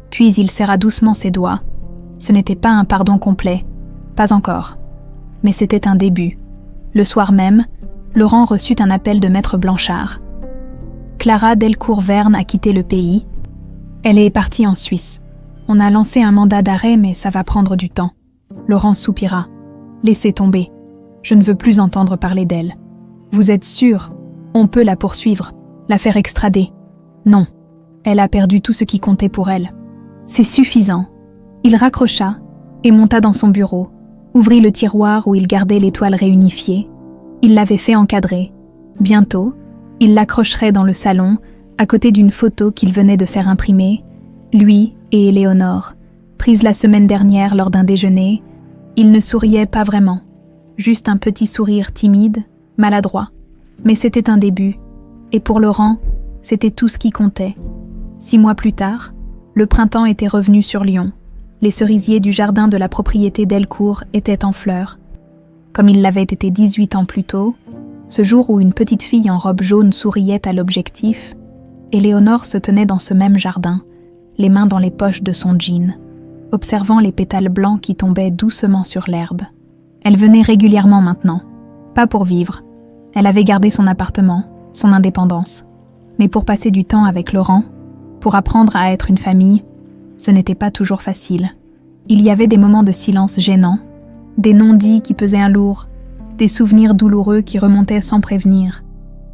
Puis il serra doucement ses doigts. Ce n'était pas un pardon complet, pas encore. Mais c'était un début. Le soir même, Laurent reçut un appel de Maître Blanchard. Clara Delcourt-Verne a quitté le pays. Elle est partie en Suisse. On a lancé un mandat d'arrêt, mais ça va prendre du temps. Laurent soupira. Laissez tomber. Je ne veux plus entendre parler d'elle. Vous êtes sûr? On peut la poursuivre, la faire extrader. Non. Elle a perdu tout ce qui comptait pour elle. C'est suffisant. Il raccrocha et monta dans son bureau, ouvrit le tiroir où il gardait les toiles réunifiées. Il l'avait fait encadrer. Bientôt, il l'accrocherait dans le salon, à côté d'une photo qu'il venait de faire imprimer, lui et Éléonore, prise la semaine dernière lors d'un déjeuner. Il ne souriait pas vraiment, juste un petit sourire timide, maladroit. Mais c'était un début, et pour Laurent, c'était tout ce qui comptait. 6 mois plus tard, le printemps était revenu sur Lyon. Les cerisiers du jardin de la propriété Delcourt étaient en fleurs. Comme il l'avait été 18 ans plus tôt, ce jour où une petite fille en robe jaune souriait à l'objectif, Éléonore se tenait dans ce même jardin, les mains dans les poches de son jean, observant les pétales blancs qui tombaient doucement sur l'herbe. Elle venait régulièrement maintenant, pas pour vivre. Elle avait gardé son appartement, son indépendance. Mais pour passer du temps avec Laurent, pour apprendre à être une famille, ce n'était pas toujours facile. Il y avait des moments de silence gênants, des non-dits qui pesaient un lourd, des souvenirs douloureux qui remontaient sans prévenir.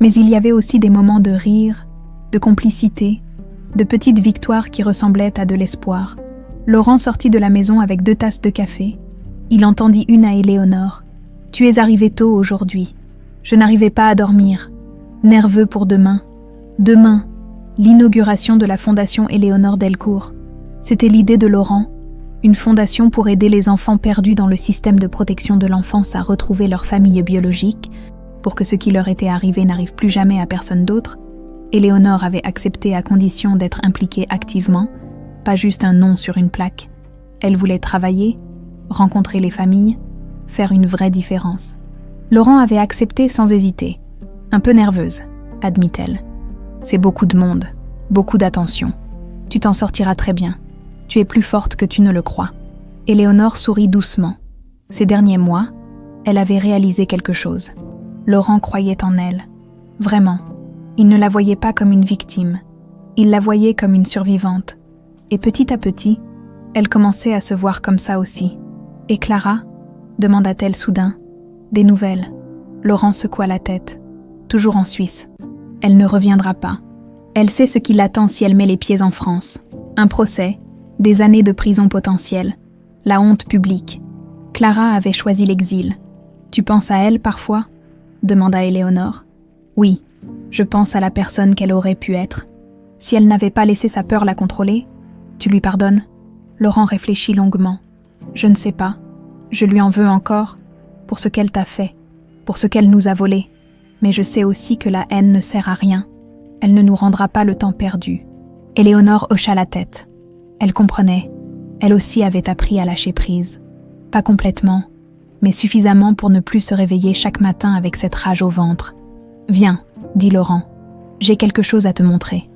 Mais il y avait aussi des moments de rire, de complicité, de petites victoires qui ressemblaient à de l'espoir. Laurent sortit de la maison avec 2 tasses de café. Il en tendit une à Éléonore. « Tu es arrivée tôt aujourd'hui. Je n'arrivais pas à dormir. Nerveux pour demain. Demain, l'inauguration de la fondation Éléonore Delcourt. C'était l'idée de Laurent, une fondation pour aider les enfants perdus dans le système de protection de l'enfance à retrouver leur famille biologique, pour que ce qui leur était arrivé n'arrive plus jamais à personne d'autre. Éléonore avait accepté à condition d'être impliquée activement, pas juste un nom sur une plaque. Elle voulait travailler, rencontrer les familles, faire une vraie différence. Laurent avait accepté sans hésiter. Un peu nerveuse, admit-elle. C'est beaucoup de monde, beaucoup d'attention. Tu t'en sortiras très bien. Tu es plus forte que tu ne le crois. Éléonore sourit doucement. Ces derniers mois, elle avait réalisé quelque chose. Laurent croyait en elle. Vraiment. Il ne la voyait pas comme une victime. Il la voyait comme une survivante. Et petit à petit, elle commençait à se voir comme ça aussi. « Et Clara ?» demanda-t-elle soudain. « Des nouvelles ?» Laurent secoua la tête. « Toujours en Suisse. Elle ne reviendra pas. Elle sait ce qui l'attend si elle met les pieds en France. Un procès, des années de prison potentielle, la honte publique. Clara avait choisi l'exil. Tu penses à elle parfois ?» demanda Éléonore. « Oui, je pense à la personne qu'elle aurait pu être. Si elle n'avait pas laissé sa peur la contrôler, tu lui pardonnes ?» Laurent réfléchit longuement. « Je ne sais pas. Je lui en veux encore, pour ce qu'elle t'a fait, pour ce qu'elle nous a volé. Mais je sais aussi que la haine ne sert à rien. Elle ne nous rendra pas le temps perdu. Éléonore hocha la tête. Elle comprenait. Elle aussi avait appris à lâcher prise. Pas complètement, mais suffisamment pour ne plus se réveiller chaque matin avec cette rage au ventre. « Viens, » dit Laurent. « J'ai quelque chose à te montrer. »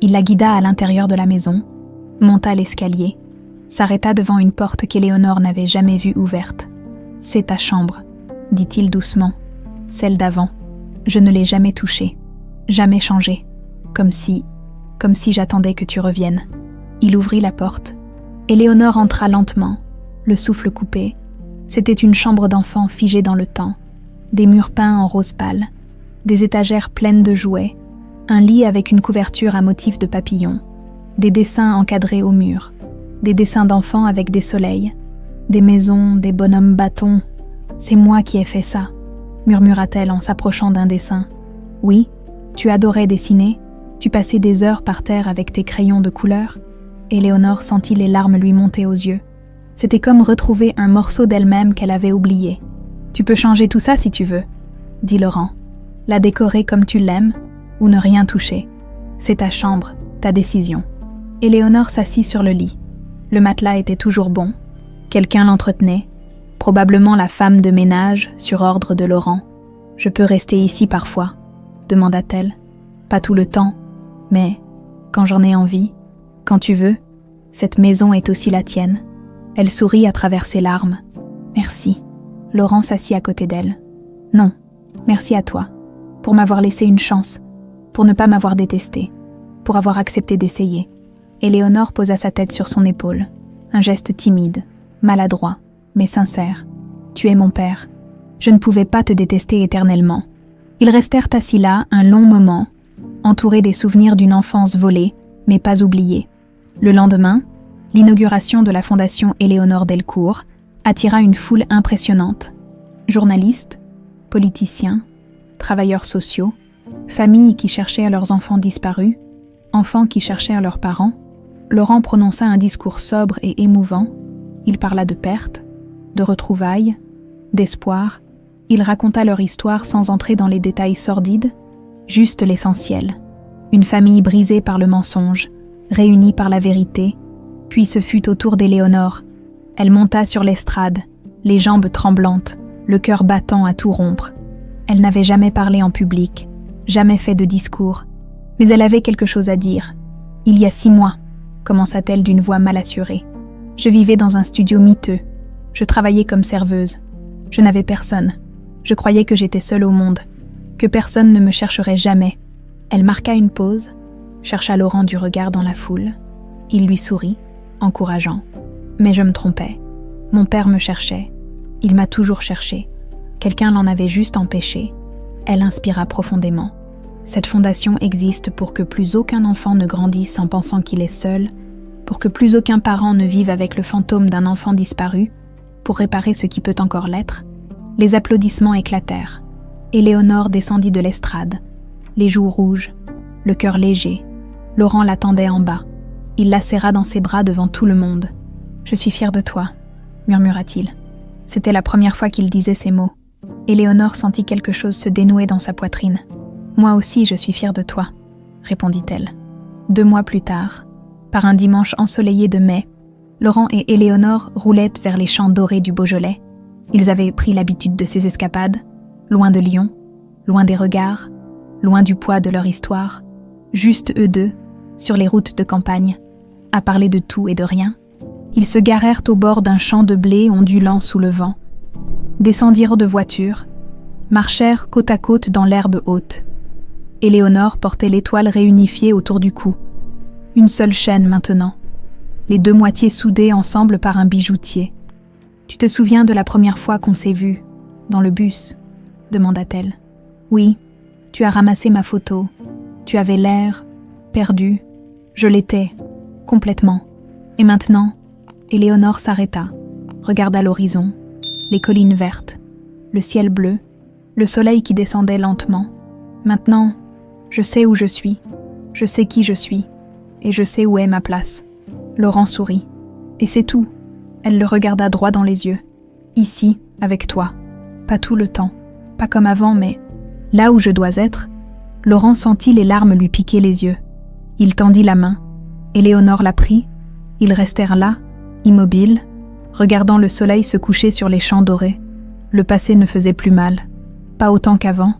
Il la guida à l'intérieur de la maison, monta l'escalier, s'arrêta devant une porte qu'Éléonore n'avait jamais vue ouverte. « C'est ta chambre, » dit-il doucement. « Celle d'avant. Je ne l'ai jamais touchée, jamais changée, comme si j'attendais que tu reviennes. » Il ouvrit la porte. Éléonore entra lentement, le souffle coupé. C'était une chambre d'enfant figée dans le temps, des murs peints en rose pâle, des étagères pleines de jouets, un lit avec une couverture à motif de papillon, des dessins encadrés au mur, des dessins d'enfants avec des soleils, des maisons, des bonhommes bâtons. « C'est moi qui ai fait ça », murmura-t-elle en s'approchant d'un dessin. « Oui, tu adorais dessiner, tu passais des heures par terre avec tes crayons de couleur. » Éléonore sentit les larmes lui monter aux yeux. C'était comme retrouver un morceau d'elle-même qu'elle avait oublié. « Tu peux changer tout ça si tu veux, » dit Laurent. « La décorer comme tu l'aimes, ou ne rien toucher. C'est ta chambre, ta décision. » Éléonore s'assit sur le lit. Le matelas était toujours bon. Quelqu'un l'entretenait, probablement la femme de ménage sur ordre de Laurent. « Je peux rester ici parfois ?» demanda-t-elle. « Pas tout le temps, mais quand j'en ai envie, quand tu veux, cette maison est aussi la tienne. » Elle sourit à travers ses larmes. « Merci. » Laurent s'assit à côté d'elle. « Non, merci à toi, pour m'avoir laissé une chance, pour ne pas m'avoir détestée, pour avoir accepté d'essayer. » Éléonore posa sa tête sur son épaule. Un geste timide, maladroit, mais sincère. « Tu es mon père. Je ne pouvais pas te détester éternellement. » Ils restèrent assis là un long moment, entourés des souvenirs d'une enfance volée, mais pas oubliée. Le lendemain, l'inauguration de la fondation Éléonore Delcourt attira une foule impressionnante. Journalistes, politiciens, travailleurs sociaux, familles qui cherchaient à leurs enfants disparus, enfants qui cherchaient à leurs parents. Laurent prononça un discours sobre et émouvant. Il parla de pertes, de retrouvailles, d'espoir. Il raconta leur histoire sans entrer dans les détails sordides, juste l'essentiel. Une famille brisée par le mensonge, réunie par la vérité, puis ce fut au tour d'Éléonore. Elle monta sur l'estrade, les jambes tremblantes, le cœur battant à tout rompre. Elle n'avait jamais parlé en public, jamais fait de discours, mais elle avait quelque chose à dire. « Il y a 6 mois, » commença-t-elle d'une voix mal assurée. « Je vivais dans un studio miteux. Je travaillais comme serveuse. Je n'avais personne. Je croyais que j'étais seule au monde, que personne ne me chercherait jamais. » Elle marqua une pause, chercha Laurent du regard dans la foule. Il lui sourit, encourageant. Mais je me trompais. Mon père me cherchait. Il m'a toujours cherché. Quelqu'un l'en avait juste empêché. Elle inspira profondément. Cette fondation existe pour que plus aucun enfant ne grandisse en pensant qu'il est seul, pour que plus aucun parent ne vive avec le fantôme d'un enfant disparu, pour réparer ce qui peut encore l'être. Les applaudissements éclatèrent. Éléonore descendit de l'estrade, les joues rouges, le cœur léger. Laurent l'attendait en bas. Il la serra dans ses bras devant tout le monde. « Je suis fier de toi », murmura-t-il. C'était la première fois qu'il disait ces mots. Éléonore sentit quelque chose se dénouer dans sa poitrine. « Moi aussi, je suis fière de toi », répondit-elle. 2 mois plus tard, par un dimanche ensoleillé de mai, Laurent et Éléonore roulaient vers les champs dorés du Beaujolais. Ils avaient pris l'habitude de ces escapades, loin de Lyon, loin des regards, loin du poids de leur histoire, juste eux deux, sur les routes de campagne, à parler de tout et de rien. Ils se garèrent au bord d'un champ de blé ondulant sous le vent, descendirent de voiture, marchèrent côte à côte dans l'herbe haute. Éléonore portait l'étoile réunifiée autour du cou, une seule chaîne maintenant, les 2 moitiés soudées ensemble par un bijoutier. « Tu te souviens de la première fois qu'on s'est vus, dans le bus ?» demanda-t-elle. « Oui, tu as ramassé ma photo. Tu avais l'air perdu. Je l'étais, complètement. Et maintenant ?» Éléonore s'arrêta, regarda l'horizon, les collines vertes, le ciel bleu, le soleil qui descendait lentement. « Maintenant, je sais où je suis, je sais qui je suis, et je sais où est ma place. » Laurent sourit. « Et c'est tout. » Elle le regarda droit dans les yeux. « Ici, avec toi. Pas tout le temps. Pas comme avant, mais Là où je dois être, Laurent sentit les larmes lui piquer les yeux. Il tendit la main. Éléonore la prit. Ils restèrent là, immobiles, regardant le soleil se coucher sur les champs dorés. Le passé ne faisait plus mal. Pas autant qu'avant.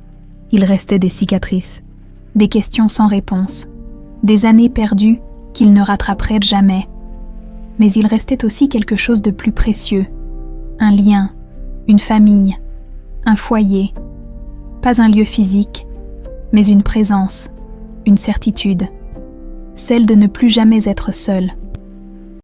Il restait des cicatrices. Des questions sans réponse. Des années perdues qu'ils ne rattraperaient jamais. Mais il restait aussi quelque chose de plus précieux. Un lien, une famille, un foyer. Pas un lieu physique, mais une présence, une certitude. Celle de ne plus jamais être seul.